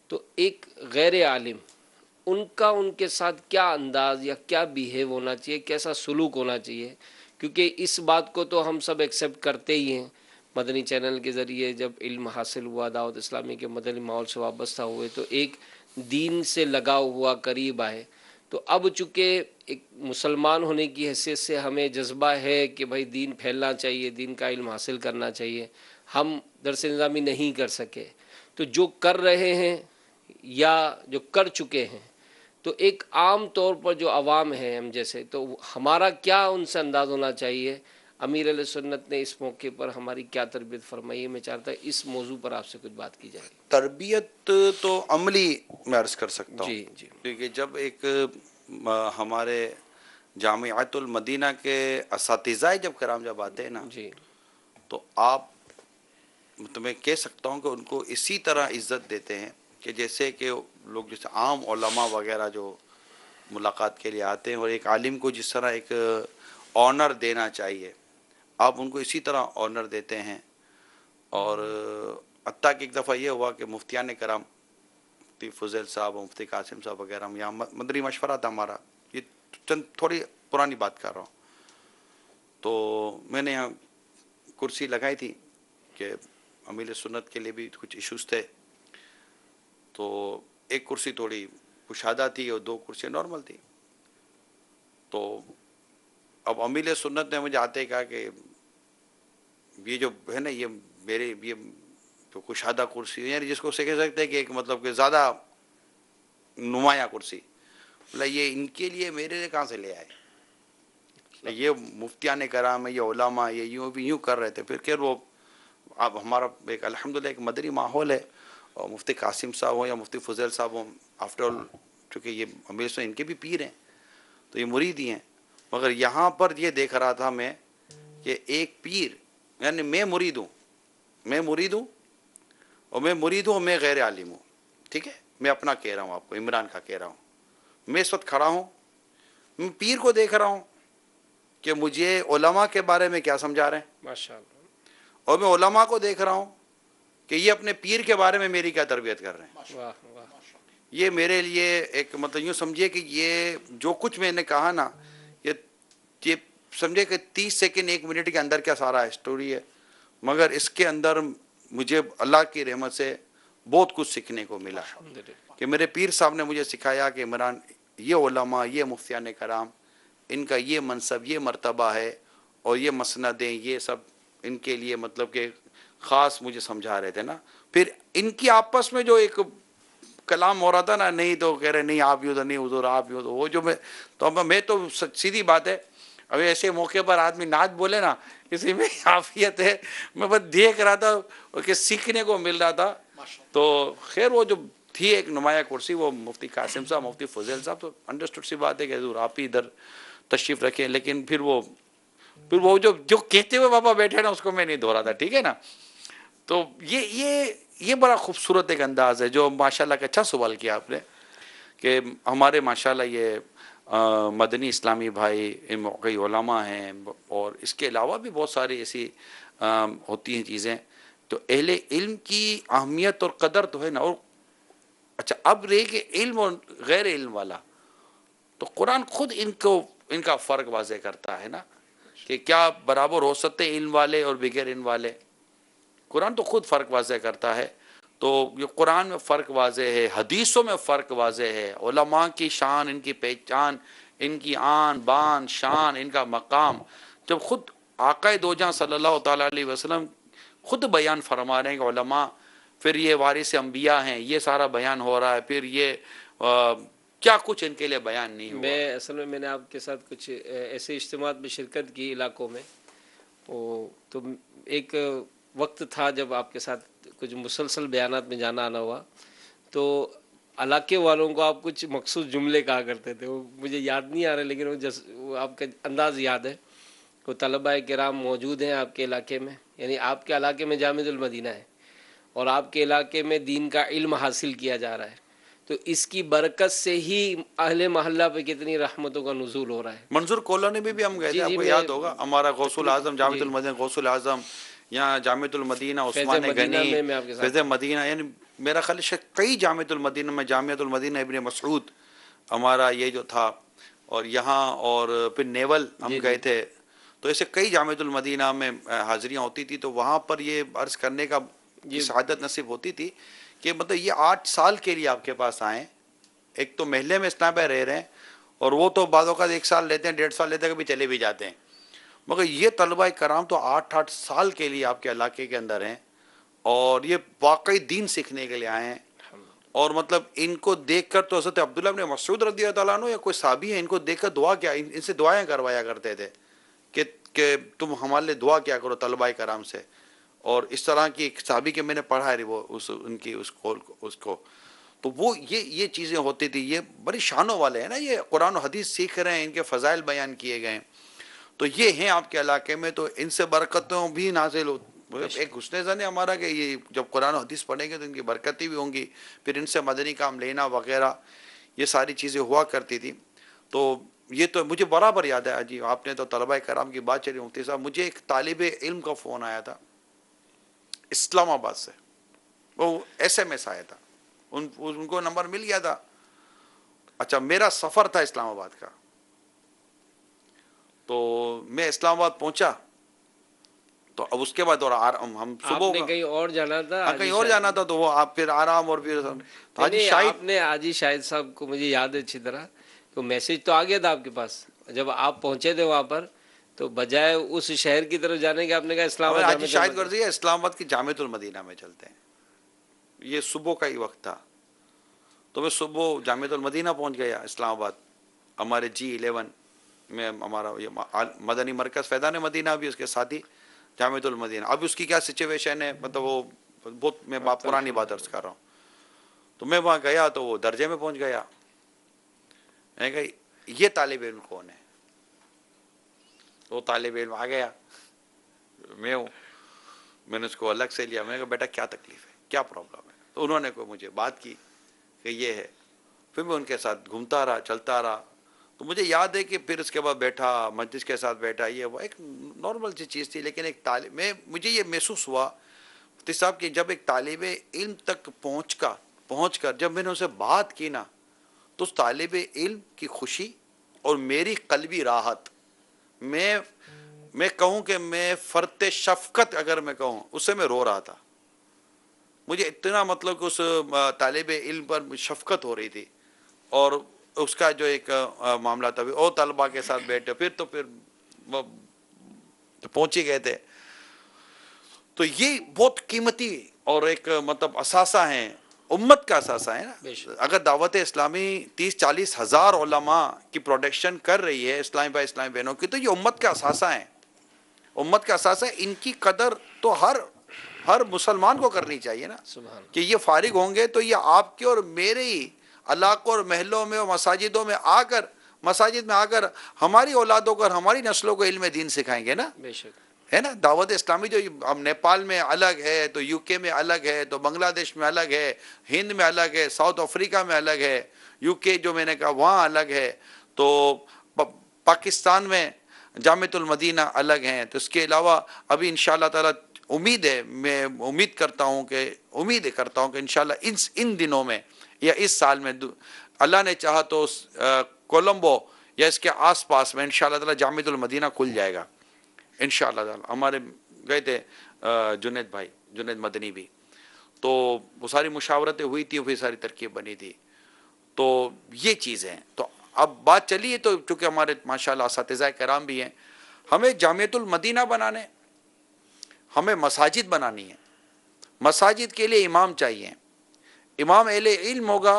تو ایک غیر عالم ان کا ان کے ساتھ کیا انداز یا کیا بیہیو ہونا چاہیے، کیسا سلوک ہونا چاہیے. کیونکہ اس بات کو تو ہم سب ایکسیپٹ کرتے ہی ہیں. مدنی چینل کے ذریعے جب علم حاصل ہوا، دعوت اسلامی کے مدنی ماحول سے وابستہ ہوئے تو ایک دین سے لگاؤ ہوا، قریب آئے. تو اب چونکہ ایک مسلمان ہونے کی حیثیت سے ہمیں جذبہ ہے کہ بھائی دین پھیلنا چاہیے، دین کا علم حاصل کرنا چاہیے. ہم درس نظامی نہیں کر سکے، تو جو کر رہے ہیں یا جو کر چکے ہیں، تو ایک عام طور پر جو عوام ہیں ہم جیسے، تو ہمارا کیا ان سے انداز ہونا چاہیے. امیر علیہ سنت نے اس موقع پر ہماری کیا تربیت فرمائی ہے. میں چاہتا ہوں اس موضوع پر آپ سے کچھ بات کی جائے. تربیت تو عملی میں عرض کر سکتا ہوں. جی کیونکہ جب ایک ہمارے جامعۃ المدینہ کے اساتذہ جب کرام جب آتے ہیں نا، جی تو آپ تو میں کہہ سکتا ہوں کہ ان کو اسی طرح عزت دیتے ہیں کہ جیسے کہ لوگ جیسے عام علماء وغیرہ جو ملاقات کے لیے آتے ہیں، اور ایک عالم کو جس طرح ایک آنر دینا چاہیے، آپ ان کو اسی طرح آنر دیتے ہیں. اور حتیٰ کہ ایک دفعہ یہ ہوا کہ مفتیان کرام، مفتی فضیل صاحب اور مفتی قاسم صاحب وغیرہ، ہم یہاں مدنی مشورہ تھا ہمارا، یہ چند تھوڑی پرانی بات کر رہا ہوں، تو میں نے یہاں کرسی لگائی تھی کہ امیل سنت کے لیے بھی کچھ ایشوز تھے، تو ایک کرسی تھوڑی کشادہ تھی اور 2 کرسیاں نارمل تھی. تو اب امیل سنت نے مجھے آتے کہا کہ یہ جو ہے نا، یہ میرے یہ جو کشادہ کرسی، یعنی جس کو کہہ سکتے ہیں کہ ایک مطلب کہ زیادہ نمایاں کرسی، بولا یہ ان کے لیے میرے لیے کہاں سے لے آئے؟ یہ مفتیان کرام ہے، یہ علماء، یہ یوں بھی یوں کر رہے تھے. پھر خیر وہ اب ہمارا ایک الحمدللہ ایک مدری ماحول ہے، اور مفتی قاسم صاحب ہوں یا مفتی فضیل صاحب ہوں، آفٹر آل چونکہ یہ امیر سے ان کے بھی پیر ہیں تو یہ مرید ہی ہیں. مگر یہاں پر یہ دیکھ رہا تھا میں کہ ایک پیر، یعنی میں مرید ہوں اور میں غیر عالم ہوں، ٹھیک ہے، میں اپنا کہہ رہا ہوں، آپ کو عمران کا کہہ رہا ہوں. میں اس وقت کھڑا ہوں، میں پیر کو دیکھ رہا ہوں کہ مجھے علماء کے بارے میں کیا سمجھا رہے ہیں، ماشاءاللہ. اور میں علماء کو دیکھ رہا ہوں کہ یہ اپنے پیر کے بارے میں میری کیا تربیت کر رہے ہیں. واہ واہ. یہ میرے لیے ایک مطلب یوں سمجھیے کہ یہ جو کچھ میں نے کہا نا، یہ سمجھے کہ 30 سیکنڈ 1 منٹ کے اندر کیا سارا اسٹوری ہے، مگر اس کے اندر مجھے اللہ کی رحمت سے بہت کچھ سیکھنے کو ملا کہ میرے پیر صاحب نے مجھے سکھایا کہ عمران، یہ علماء، یہ مفتیان کرام، ان کا یہ منصب، یہ مرتبہ ہے، اور یہ مسندیں، یہ سب ان کے لیے مطلب کہ خاص مجھے سمجھا رہے تھے نا. پھر ان کی آپس میں جو ایک کلام ہو رہا تھا نا، نہیں تو کہہ رہے نہیں آپ یوں تو نہیں حضور آپ یوں تو، وہ جو میں تو سیدھی بات ہے، ابھی ایسے موقع پر آدمی نعت بولے نا، اسی میں عافیت ہے. میں بس دیکھ رہا تھا کہ سیکھنے کو مل رہا تھا. تو خیر وہ جو تھی ایک نمایاں کرسی، وہ مفتی قاسم صاحب، مفتی فضیل صاحب، تو انڈرسٹوڈ سی بات ہے کہ حضور آپ ہی ادھر تشریف رکھیں. لیکن پھر وہ جو کہتے ہوئے بابا بیٹھے نا، اس کو میں نہیں دہرا تھا، ٹھیک ہے نا. تو یہ بڑا خوبصورت ایک انداز ہے جو ماشاءاللہ کا اچھا سوال کیا آپ نے، کہ ہمارے ماشاءاللہ یہ مدنی اسلامی بھائی کئی علماء ہیں، اور اس کے علاوہ بھی بہت ساری ایسی ہوتی ہیں چیزیں. تو اہل علم کی اہمیت اور قدر تو ہے نا. اور اچھا اب رہے کہ علم اور غیر علم والا، تو قرآن خود ان کا فرق واضح کرتا ہے نا، کہ کیا برابر ہو سکتے علم والے اور بغیر علم والے. قرآن تو خود فرق واضح کرتا ہے. تو یہ قرآن میں فرق واضح ہے، حدیثوں میں فرق واضح ہے. علماء کی شان، ان کی پہچان، ان کی آن بان شان، ان کا مقام، جب خود آقا دو جہاں صلی اللہ تعالیٰ علیہ وسلم خود بیان فرما رہے ہیں کہ علماء پھر یہ وارث انبیاء ہیں، یہ سارا بیان ہو رہا ہے، پھر یہ کیا کچھ ان کے لیے بیان نہیں ہوا. میں اصل میں نے آپ کے ساتھ کچھ ایسے اجتماعات میں شرکت کی علاقوں میں، تو ایک وقت تھا جب آپ کے ساتھ کچھ مسلسل بیانات میں جانا آنا ہوا، تو علاقے والوں کو آپ کچھ مخصوص جملے کہا کرتے تھے، وہ مجھے یاد نہیں آ رہے، لیکن وہ آپ کا انداز یاد ہے. وہ طلباء کرام موجود ہیں آپ کے علاقے میں، یعنی آپ کے علاقے میں جامع المدینہ ہے اور آپ کے علاقے میں دین کا علم حاصل کیا جا رہا ہے، تو اس کی برکت سے ہی اہل محلہ پہ کتنی رحمتوں کا نزول ہو رہا ہے. منظور کالونی میں بھی ہم گئے تھے، آپ کو یاد ہوگا، ہمارا غوث العظم جامع المدینہ، غوث العظم یہاں جامع المدینہ، عثمان غنی، فیض مدینہ، یعنی میرا خیال ہے کئی جامع المدینہ میں، جامعۃ المدینہ ابن مسعود ہمارا یہ جو تھا، اور یہاں اور پھر نیول ہم گئے تھے. تو ایسے کئی جامعۃ المدینہ میں حاضریاں ہوتی تھی. تو وہاں پر یہ عرض کرنے کا سعادت نصیب ہوتی تھی کہ مطلب یہ 8 سال کے لیے آپ کے پاس آئیں. ایک تو محلے میں اسلام پہ رہ رہے ہیں، اور وہ تو بعض اوقات 1 سال لیتے ہیں، 1.5 سال لیتے ہیں، کبھی چلے بھی جاتے ہیں. مگر یہ طلبہ کرام تو 8 سال کے لیے آپ کے علاقے کے اندر ہیں، اور یہ واقعی دین سیکھنے کے لیے آئے ہیں. اور مطلب ان کو دیکھ کر تو حضرت عبداللہ بن مسعود رضی اللہ تعالیٰ عنہ یا کوئی صحابی ہیں، ان کو دیکھ کر دعا کیا، ان سے دعائیں کروایا کرتے تھے کہ تم ہمارے لیے دعا کیا کرو طلبہ کرام سے. اور اس طرح کی ایک صحابی کے میں نے پڑھا ہے وہ ان کی اس کو. تو وہ یہ چیزیں ہوتی تھی. یہ بڑی شانوں والے ہیں نا، یہ قرآن و حدیث سیکھ رہے ہیں، ان کے فضائل بیان کیے گئے ہیں. تو یہ ہیں آپ کے علاقے میں، تو ان سے برکتوں بھی نازل ایک حسن ظن ہے ہمارا کہ یہ جب قرآن و حدیث پڑھیں گے تو ان کی برکتیں بھی ہوں گی، پھر ان سے مدنی کام لینا وغیرہ یہ ساری چیزیں ہوا کرتی تھی. تو یہ تو مجھے برابر یاد ہے. جی آپ نے تو طلبہ کرام کی بات چلی مفتی صاحب، مجھے ایک طالب علم کا فون آیا تھا اسلام آباد سے، وہ ایس ایم ایس آیا تھا، ان کو نمبر مل گیا تھا. اچھا میرا سفر تھا اسلام آباد کا، تو میں اسلام آباد پہنچا تو اب اس کے بعد اور ہم آپ صبح نے کہیں اور جانا تھا؟ کہیں اور جانا تھا، تو وہ آپ پھر آرام اور پھر حاجی نہیں، شاہد. آپ نے حاجی شاہد صاحب کو مجھے یاد ہے اچھی طرح، تو میسج تو آ گیا تھا آپ کے پاس جب آپ پہنچے تھے وہاں پر، تو بجائے اس شہر کی طرف جانے کے آپ نے کہا اسلام ہمیں آباد حاجی جامع شاہد کر المدینہ۔ دیا اسلام آباد کی جامعۃ المدینہ میں چلتے ہیں. یہ صبح کا ہی وقت تھا، تو میں صبح جامعۃ المدینہ پہنچ گیا اسلام آباد. ہمارے G11 میں ہمارا یہ مدنی مرکز فیضان مدینہ بھی اس کے ساتھ ہی جامعۃ المدینہ. اب اس کی کیا سچویشن ہے، مطلب وہ بہت میں پرانی بات عرض کر رہا ہوں. تو میں وہاں گیا تو وہ درجے میں پہنچ گیا. میں کہا یہ طالب علم کون ہے؟ وہ طالب علم آ گیا، میں ہوں. میں نے اس کو الگ سے لیا، میں نے کہا بیٹا کیا تکلیف ہے، کیا پرابلم ہے؟ تو انہوں نے کوئی مجھے بات کی کہ یہ ہے. پھر میں ان کے ساتھ گھومتا رہا، چلتا رہا. تو مجھے یاد ہے کہ پھر اس کے بعد بیٹھا، مجلس کے ساتھ بیٹھا. یہ وہ ایک نارمل سی چیز تھی، لیکن ایک مجھے یہ محسوس ہوا مفتی صاحب کہ جب ایک طالب علم تک پہنچ کر جب میں نے اسے بات کی نا، تو اس طالب علم کی خوشی اور میری قلبی راحت، میں کہوں کہ میں فرط شفقت اگر میں کہوں، اس سے میں رو رہا تھا. مجھے اتنا مطلب کہ اس طالب علم پر شفقت ہو رہی تھی. اور اس کا جو ایک معاملہ تھا اور طلبہ کے ساتھ بیٹھے، پھر پہنچ ہی گئے تھے. تو یہ بہت قیمتی اور ایک مطلب اثاثہ ہیں، امت کا اثاثہ ہے نا. اگر دعوت اسلامی 30-40 ہزار علماء کی پروڈکشن کر رہی ہے اسلامی بھائی اسلامی بہنوں کی، تو یہ امت کا اثاثہ ہیں، امت کا اثاثہ ہے. ان کی قدر تو ہر مسلمان کو کرنی چاہیے نا، کہ یہ فارغ ہوں گے تو یہ آپ کے اور میرے ہی علاقوں اور محلوں میں اور مساجدوں میں آ کر ہماری اولادوں کو اور ہماری نسلوں کو علم دین سکھائیں گے نا. بے شک ہے نا. دعوت اسلامی جو اب نیپال میں الگ ہے، تو UK میں الگ ہے، تو بنگلہ دیش میں الگ ہے، ہند میں الگ ہے، ساؤتھ افریقہ میں الگ ہے، UK جو میں نے کہا وہاں الگ ہے، تو پاکستان میں جامعۃ المدینہ الگ ہیں. تو اس کے علاوہ ابھی انشاءاللہ تعالی امید ہے، میں امید کرتا ہوں کہ انشاءاللہ ان دنوں میں یا اس سال میں اللہ نے چاہا تو کولمبو یا اس کے آس پاس میں انشاءاللہ تعالی جامعۃ المدینہ کھل جائے گا انشاءاللہ تعالی. ہمارے گئے تھے جنید مدنی بھی، تو وہ ساری مشاورتیں ہوئی تھی، وہ ساری ترکیب بنی تھی. تو یہ چیزیں ہیں. تو اب بات چلی ہے، تو چونکہ ہمارے ماشاءاللہ اساتذہ کرام بھی ہیں، ہمیں جامعۃ المدینہ بنانے، ہمیں مساجد بنانی ہے. مساجد کے لیے امام چاہیے، امام اہل علم ہوگا،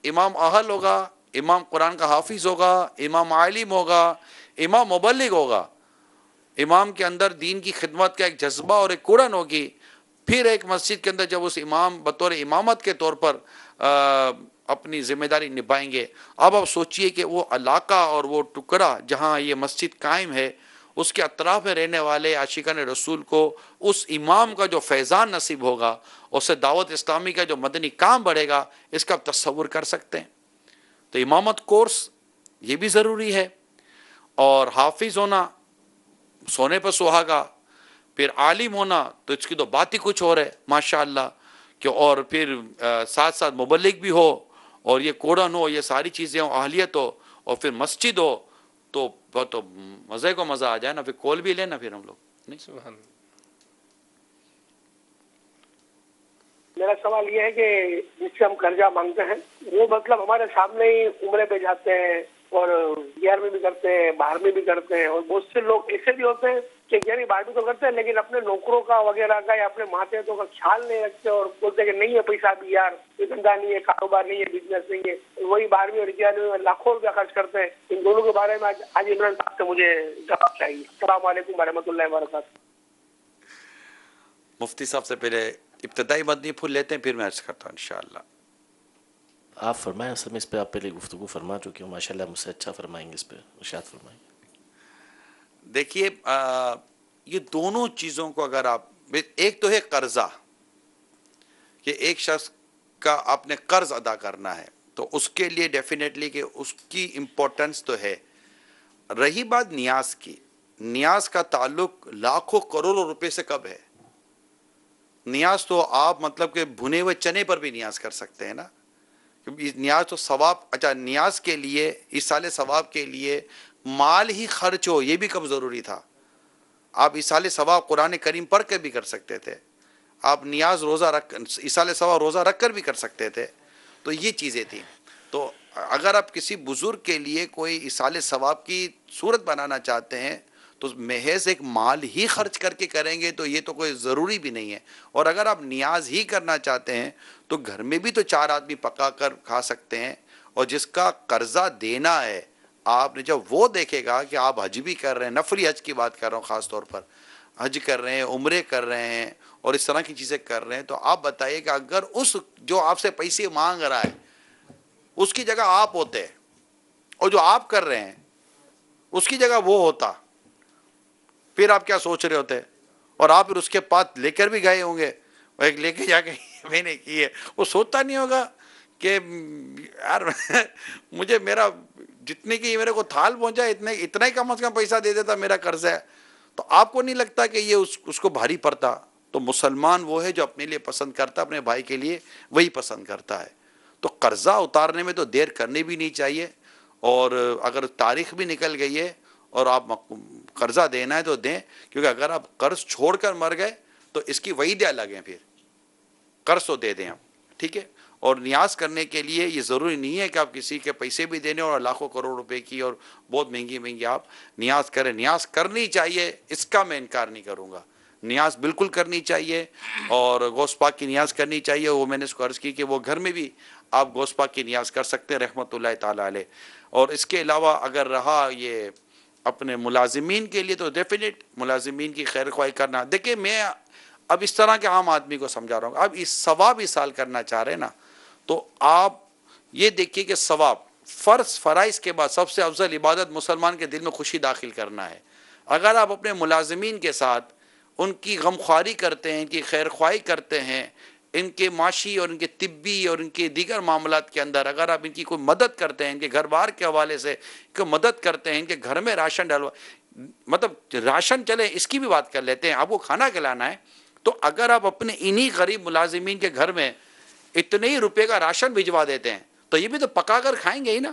امام اہل ہوگا، امام قرآن کا حافظ ہوگا، امام عالم ہوگا، امام مبلغ ہوگا. امام کے اندر دین کی خدمت کا ایک جذبہ اور ایک کوڑن ہوگی. پھر ایک مسجد کے اندر جب اس امام بطور امامت کے طور پر اپنی ذمہ داری نبھائیں گے. اب آپ سوچئے کہ وہ علاقہ اور وہ ٹکڑا جہاں یہ مسجد قائم ہے، اس کے اطراف میں رہنے والے عاشقان رسول کو اس امام کا جو فیضان نصیب ہوگا، اس سے دعوت اسلامی کا جو مدنی کام بڑھے گا، اس کا آپ تصور کر سکتے ہیں. تو امامت کورس یہ بھی ضروری ہے، اور حافظ ہونا سونے پر سہاگا، پھر عالم ہونا تو اس کی تو بات ہی کچھ اور ہے ماشاءاللہ. کہ اور پھر ساتھ ساتھ مبلغ بھی ہو، اور یہ کوڑن ہو، یہ ساری چیزیں ہوں، اہلیت ہو، اور پھر مسجد ہو، تو بہت مزے کو مزہ آ جائے نا. پھر کول بھی لینا پھر ہم لوگ نہیں. سبحان اللہ. میرا سوال یہ ہے کہ جس سے ہم قرضہ مانگتے ہیں، وہ مطلب ہمارے سامنے ہی عمرے پہ جاتے ہیں، اور 11 میں بھی کرتے ہیں، 12 بھی کرتے ہیں، اور بہت سے لوگ ایسے بھی ہوتے ہیں کہ 11-12 تو کرتے ہیں لیکن اپنے نوکروں کا وغیرہ کا یا اپنے ماتحتوں کا خیال نہیں رکھتے، اور بولتے کہ نہیں ہے پیسہ بھی یار، یہ دھندا نہیں ہے، کاروبار نہیں ہے، بزنس نہیں ہے. وہی 12ویں اور 11ویں میں لاکھوں روپیہ خرچ کرتے ہیں. ان دونوں کے بارے میں آج عمران صاحب سے مجھے جواب چاہیے. السلام علیکم ورحمۃ اللہ وبرکاتہ. مفتی صاحب سے پہلے ابتدائی مدنی پھول لیتے ہیں، پھر میں عرض کرتا ہوں انشاءاللہ. آپ فرمائیں. اصل میں اس پہ آپ پہلے گفتگو فرما چکے ہو، ماشاءاللہ مجھ سے اچھا فرمائیں گے. اس پہ ارشاد فرمائیں. دیکھیے، یہ دونوں چیزوں کو اگر آپ ایک تو ہے قرضہ کہ ایک شخص کا آپ نے قرض ادا کرنا ہے، تو اس کے لیے ڈیفینیٹلی کہ اس کی امپورٹنس تو ہے. رہی بات نیاز کی، نیاز کا تعلق لاکھوں کروڑوں روپے سے کب ہے؟ نیاز تو آپ مطلب کہ بھنے ہوئے چنے پر بھی نیاز کر سکتے ہیں نا. نیاز تو ثواب، اچھا نیاز کے لیے، ایصال ثواب کے لیے مال ہی خرچ ہو، یہ بھی کب ضروری تھا؟ آپ ایصال ثواب قرآن کریم پڑھ کے بھی کر سکتے تھے، آپ نیاز روزہ رکھ، ایصال ثواب روزہ رکھ کر بھی کر سکتے تھے. تو یہ چیزیں تھیں. تو اگر آپ کسی بزرگ کے لیے کوئی ایصال ثواب کی صورت بنانا چاہتے ہیں تو محض ایک مال ہی خرچ کر کے کریں گے تو یہ تو کوئی ضروری بھی نہیں ہے. اور اگر آپ نیاز ہی کرنا چاہتے ہیں تو گھر میں بھی تو 4 آدمی پکا کر کھا سکتے ہیں. اور جس کا قرضہ دینا ہے، آپ نے جب وہ دیکھے گا کہ آپ حج بھی کر رہے ہیں، نفلی حج کی بات کر رہا ہوں، خاص طور پر حج کر رہے ہیں، عمرے کر رہے ہیں اور اس طرح کی چیزیں کر رہے ہیں، تو آپ بتائیے کہ اگر اس جو آپ سے پیسے مانگ رہا ہے اس کی جگہ آپ ہوتے اور جو آپ کر رہے ہیں اس کی جگہ وہ ہوتا، پھر آپ کیا سوچ رہے ہوتے؟ اور آپ پھر اس کے پاس لے کر بھی گئے ہوں گے، ایک لے کے جا کے میں نے کی ہے، وہ سوچتا نہیں ہوگا کہ یار مجھے میرا جتنے کی میرے کو تھال پہنچا اتنا ہی کم از کم پیسہ دے دیتا، میرا قرض ہے. تو آپ کو نہیں لگتا کہ یہ اس کو بھاری پڑتا؟ تو مسلمان وہ ہے جو اپنے لیے پسند کرتا، اپنے بھائی کے لیے وہی پسند کرتا ہے. تو قرضہ اتارنے میں تو دیر کرنی بھی نہیں چاہیے. اور اگر تاریخ بھی نکل گئی ہے اور آپ قرضہ دینا ہے تو دیں، کیونکہ اگر آپ قرض چھوڑ کر مر گئے تو اس کی وعیدیں الگ ہیں. پھر قرض تو دے دیں آپ، ٹھیک ہے. اور نیاز کرنے کے لیے یہ ضروری نہیں ہے کہ آپ کسی کے پیسے بھی دینے اور لاکھوں کروڑ روپے کی اور بہت مہنگی مہنگی آپ نیاز کریں. نیاز کرنی چاہیے، اس کا میں انکار نہیں کروں گا، نیاز بالکل کرنی چاہیے. اور غوث پاک کی نیاز کرنی چاہیے. وہ میں نے اس کو عرض کی کہ وہ گھر میں بھی آپ غوث پاک کی نیاز کر سکتے ہیں رحمۃ اللہ تعالیٰ علیہ. اور اس کے علاوہ اگر رہا یہ اپنے ملازمین کے لیے، تو ڈیفینیٹ ملازمین کی خیر خواہی کرنا. دیکھیں میں اب اس طرح کے عام آدمی کو سمجھا رہا ہوں، اب اس ثواب ایصال کرنا چاہ رہے ہیں نا، تو آپ یہ دیکھیے کہ ثواب فرائض کے بعد سب سے افضل عبادت مسلمان کے دل میں خوشی داخل کرنا ہے. اگر آپ اپنے ملازمین کے ساتھ ان کی غمخواری کرتے ہیں، ان کی خیر خواہی کرتے ہیں، ان کے معاشی اور ان کے طبی اور ان کے دیگر معاملات کے اندر اگر آپ ان کی کوئی مدد کرتے ہیں، ان کے گھر بار کے حوالے سے کوئی مدد کرتے ہیں، ان کے گھر میں راشن ڈالوا، مطلب راشن چلے اس کی بھی بات کر لیتے ہیں، آپ کو کھانا کھلانا ہے، تو اگر آپ اپنے انہی غریب ملازمین کے گھر میں اتنے ہی روپے کا راشن بھجوا دیتے ہیں تو یہ بھی تو پکا کر کھائیں گے ہی نا.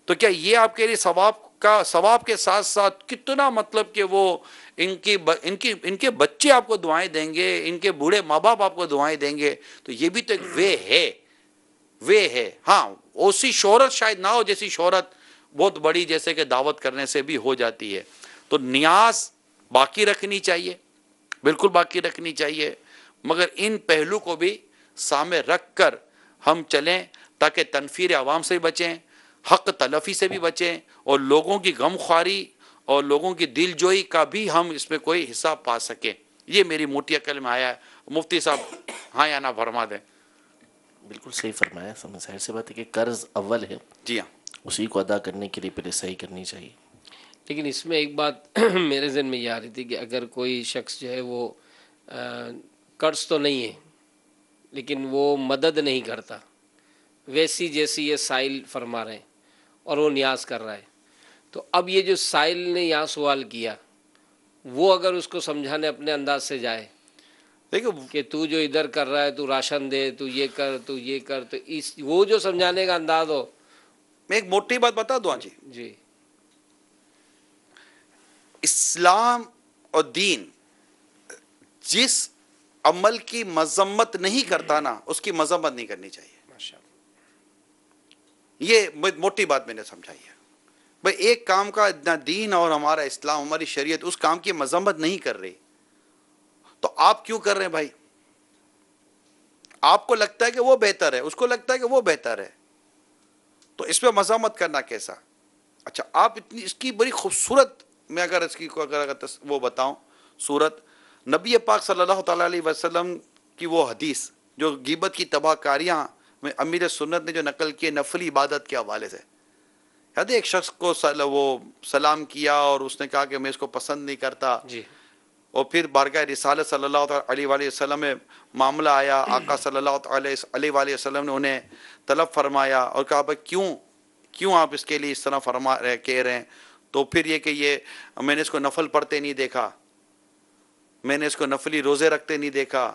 تو کیا یہ آپ کے لیے ثواب کے ساتھ ساتھ کتنا مطلب کہ وہ ان کے بچے آپ کو دعائیں دیں گے، ان کے بوڑھے ماں باپ آپ کو دعائیں دیں گے. تو یہ بھی تو ایک وے ہے. ہاں اسی شہرت شاید نہ ہو جیسی شہرت بہت بڑی جیسے کہ دعوت کرنے سے بھی ہو جاتی ہے. تو نیاز باقی رکھنی چاہیے، بالکل باقی رکھنی چاہیے، مگر ان پہلو کو بھی سامنے رکھ کر ہم چلیں تاکہ تنفیر عوام سے بھی بچیں، حق تلفی سے بھی بچیں، اور لوگوں کی غم خواری اور لوگوں کی دل جوئی کا بھی ہم اس میں کوئی حصہ پا سکیں. یہ میری موٹی عقل میں آیا ہے. مفتی صاحب ہاں یا نہ فرما دیں. بالکل صحیح فرمایا. ظاہر سی بات ہے کہ قرض اول ہے، جی ہاں، اسی کو ادا کرنے کے لیے پہلے صحیح کرنی چاہیے. لیکن اس میں ایک بات میرے ذہن میں یہ آ رہی تھی کہ اگر کوئی شخص جو ہے وہ قرض تو نہیں ہے لیکن وہ مدد نہیں کرتا ویسی جیسی یہ سائل فرما رہے ہیں اور وہ نیاز کر رہا ہے، تو اب یہ جو سائل نے یہاں سوال کیا وہ اگر اس کو سمجھانے اپنے انداز سے جائے دیکھو کہ تو جو ادھر کر رہا ہے تو راشن دے، تو یہ کر، تو یہ کر، تو وہ جو سمجھانے کا انداز ہو. میں ایک موٹی بات بتا دوں جی. جی اسلام اور دین جس عمل کی مذمت نہیں کرتا نا اس کی مذمت نہیں کرنی چاہیے. یہ موٹی بات میں نے سمجھائی ہے. بھائی ایک کام کا نہ دین اور ہمارا اسلام ہماری شریعت اس کام کی مذمت نہیں کر رہی تو آپ کیوں کر رہے ہیں بھائی؟ آپ کو لگتا ہے کہ وہ بہتر ہے، اس کو لگتا ہے کہ وہ بہتر ہے، تو اس پہ مذمت کرنا کیسا؟ اچھا آپ اتنی اس کی بڑی خوبصورت میں اگر اس کی اگر وہ بتاؤں صورت، نبی پاک صلی اللہ تعالیٰ علیہ وسلم کی وہ حدیث جو غیبت کی تباہ کاریاں میں امیر سنت نے جو نقل کی نفلی عبادت کے حوالے سے، ایک شخص کو وہ سلام کیا اور اس نے کہا کہ میں اس کو پسند نہیں کرتا. جی اور پھر بارگاہ رسالت صلی اللہ علیہ وآلہ وسلم میں معاملہ آیا، آقا صلی اللہ علیہ وآلہ وسلم نے انہیں طلب فرمایا اور کہا بھائی کیوں آپ اس کے لیے اس طرح کہہ رہے ہیں؟ تو پھر یہ کہ میں نے اس کو نفل پڑھتے نہیں دیکھا، میں نے اس کو نفلی روزے رکھتے نہیں دیکھا،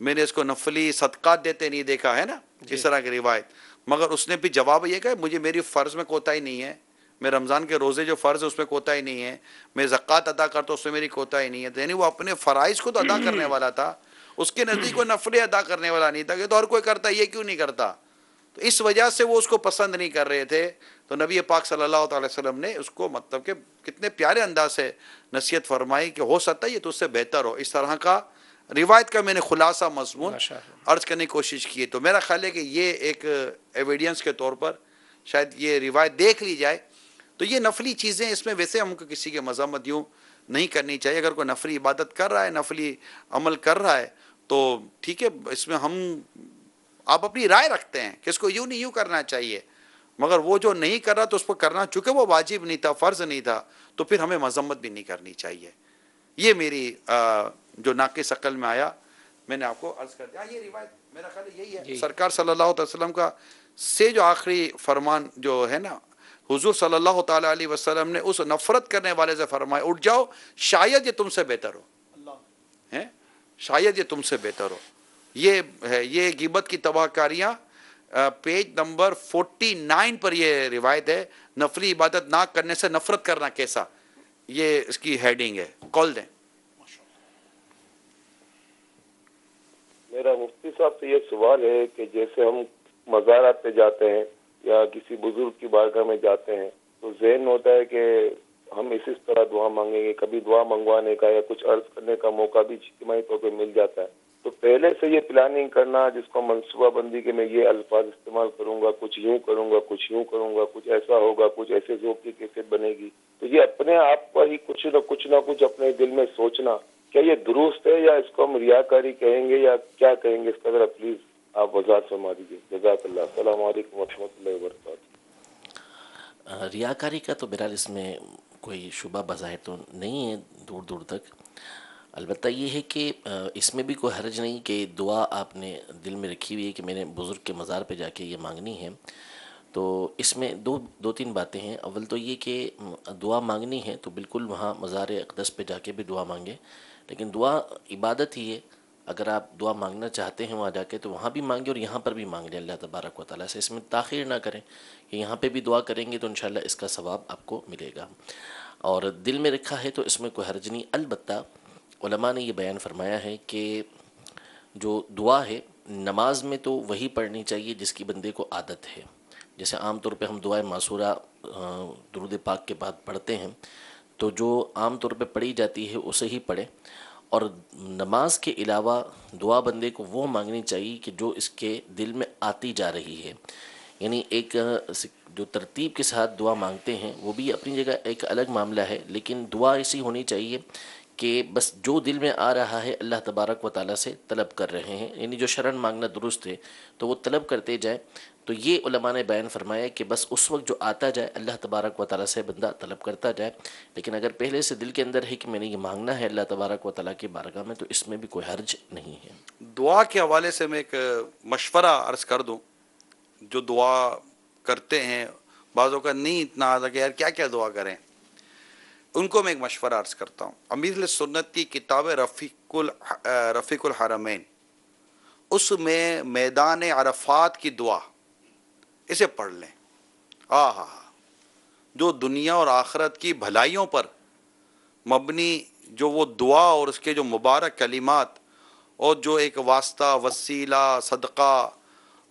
میں نے اس کو نفلی صدقات دیتے نہیں دیکھا، ہے نا اس طرح کی روایت. مگر اس نے بھی جواب یہ کہا مجھے میری فرض میں کوتاہی نہیں ہے، میں رمضان کے روزے جو فرض ہے اس میں کوتاہی نہیں ہے، میں زکوٰۃ ادا کرتا ہوں اس میں میری کوتاہی نہیں ہے. یعنی وہ اپنے فرائض کو تو ادا کرنے والا تھا، اس کے نزدیک وہ نفلیں ادا کرنے والا نہیں تھا کہ تو ہر کوئی کرتا ہے یہ کیوں نہیں کرتا. تو اس وجہ سے وہ اس کو پسند نہیں کر رہے تھے. تو نبی پاک صلی اللہ علیہ وسلم نے اس کو مطلب کہ کتنے پیارے انداز سے نصیحت فرمائی کہ ہو سکتا ہے یہ تو اس سے بہتر ہو. اس طرح کا روایت کا میں نے خلاصہ مضمون عرض کرنے کی کوشش کی. تو میرا خیال ہے کہ یہ ایک ایویڈینس کے طور پر شاید یہ روایت دیکھ لی جائے. تو یہ نفلی چیزیں اس میں ویسے ہم کو کسی کے مذمت یوں نہیں کرنی چاہیے. اگر کوئی نفلی عبادت کر رہا ہے، نفلی عمل کر رہا ہے تو ٹھیک ہے، اس میں آپ اپنی رائے رکھتے ہیں کہ اس کو یوں نہیں یوں کرنا چاہیے. مگر وہ جو نہیں کر رہا تو اس پر کرنا چونکہ وہ واجب نہیں تھا، فرض نہیں تھا، تو پھر ہمیں مذمت بھی نہیں کرنی چاہیے. یہ میری جو ناقص عقل میں آیا میں نے آپ کو عرض کر دیا. یہ روایت میرا خیال یہی ہے سرکار صلی اللہ علیہ وسلم کا سے جو آخری فرمان جو ہے نا، حضور صلی اللہ تعالیٰ علیہ وسلم نے اس نفرت کرنے والے سے فرمایا اٹھ جاؤ شاید یہ تم سے بہتر ہو، شاید یہ تم سے بہتر ہو. یہ ہے یہ غیبت کی تباہ کاریاں، پیج نمبر 49 پر یہ روایت ہے. نفلی عبادت نہ کرنے سے نفرت کرنا کیسا، یہ اس کی ہیڈنگ ہے. کال دیں. میرا مفتی صاحب سے یہ سوال ہے کہ جیسے ہم مزارات پہ جاتے ہیں یا کسی بزرگ کی بارگاہ میں جاتے ہیں تو ذہن میں ہوتا ہے کہ ہم اس طرح دعا مانگیں گے، کبھی دعا منگوانے کا یا کچھ عرض کرنے کا موقع بھی اجتماعی طور پہ مل جاتا ہے. تو پہلے سے یہ پلاننگ کرنا جس کو منصوبہ بندی کہ میں یہ الفاظ استعمال کروں گا، کچھ یوں کروں گا، کچھ یوں کروں گا، کچھ ایسا ہوگا، کچھ ایسے ذوق کی کیفیت بنے گی، تو یہ اپنے آپ پر ہی کچھ نہ کچھ اپنے دل میں سوچنا، کیا یہ درست ہے یا اس کو ہم ریاکاری کہیں گے یا کیا کہیں گے؟ اس کا ذرا پلیز آپ وضاحت فرما دیجیے. جزاک اللہ. السلام علیکم ورحمۃ اللہ وبرکاتہ. ریاکاری کا تو بہرحال اس میں کوئی شبہ بظاہر تو نہیں ہے دور دور تک. البتہ یہ ہے کہ اس میں بھی کوئی حرج نہیں کہ دعا آپ نے دل میں رکھی ہوئی ہے کہ میں نے بزرگ کے مزار پہ جا کے یہ مانگنی ہے. تو اس میں دو تین باتیں ہیں. اول تو یہ کہ دعا مانگنی ہے تو بالکل وہاں مزار اقدس پہ جا کے بھی دعا مانگیں، لیکن دعا عبادت ہی ہے. اگر آپ دعا مانگنا چاہتے ہیں وہاں جا کے تو وہاں بھی مانگیں اور یہاں پر بھی مانگ لیں اللہ تبارک و تعالیٰ سے. اس میں تاخیر نہ کریں کہ یہاں پہ بھی دعا کریں گے تو انشاءاللہ اس کا ثواب آپ کو ملے گا. اور دل میں رکھا ہے تو اس میں کوئی حرج نہیں. البتہ علماء نے یہ بیان فرمایا ہے کہ جو دعا ہے نماز میں تو وہی پڑھنی چاہیے جس کی بندے کو عادت ہے. جیسے عام طور پہ ہم دعائے معصورہ درود پاک کے بعد پڑھتے ہیں تو جو عام طور پہ پڑھی جاتی ہے اسے ہی پڑھے. اور نماز کے علاوہ دعا بندے کو وہ مانگنی چاہیے کہ جو اس کے دل میں آتی جا رہی ہے. یعنی ایک جو ترتیب کے ساتھ دعا مانگتے ہیں وہ بھی اپنی جگہ ایک الگ معاملہ ہے، لیکن دعا ایسی ہونی چاہیے کہ بس جو دل میں آ رہا ہے اللہ تبارک و تعالیٰ سے طلب کر رہے ہیں. یعنی جو شرن مانگنا درست ہے تو وہ طلب کرتے جائیں. تو یہ علماء نے بیان فرمایا کہ بس اس وقت جو آتا جائے اللہ تبارک و تعالیٰ سے بندہ طلب کرتا جائے. لیکن اگر پہلے سے دل کے اندر ہے کہ میں نے یہ مانگنا ہے اللہ تبارک و تعالیٰ کی بارگاہ میں تو اس میں بھی کوئی حرج نہیں ہے. دعا کے حوالے سے میں ایک مشورہ عرض کر دوں. جو دعا کرتے ہیں بعضوں کا نہیں اتنا آتا کہ یار کیا کیا دعا کریں، ان کو میں ایک مشورہ عرض کرتا ہوں. امیر سنت کی کتاب رفیق الحرمین، اس میں میدان عرفات کی دعا اسے پڑھ لیں. جو دنیا اور آخرت کی بھلائیوں پر مبنی جو وہ دعا اور اس کے جو مبارک کلمات اور جو ایک واسطہ وسیلہ صدقہ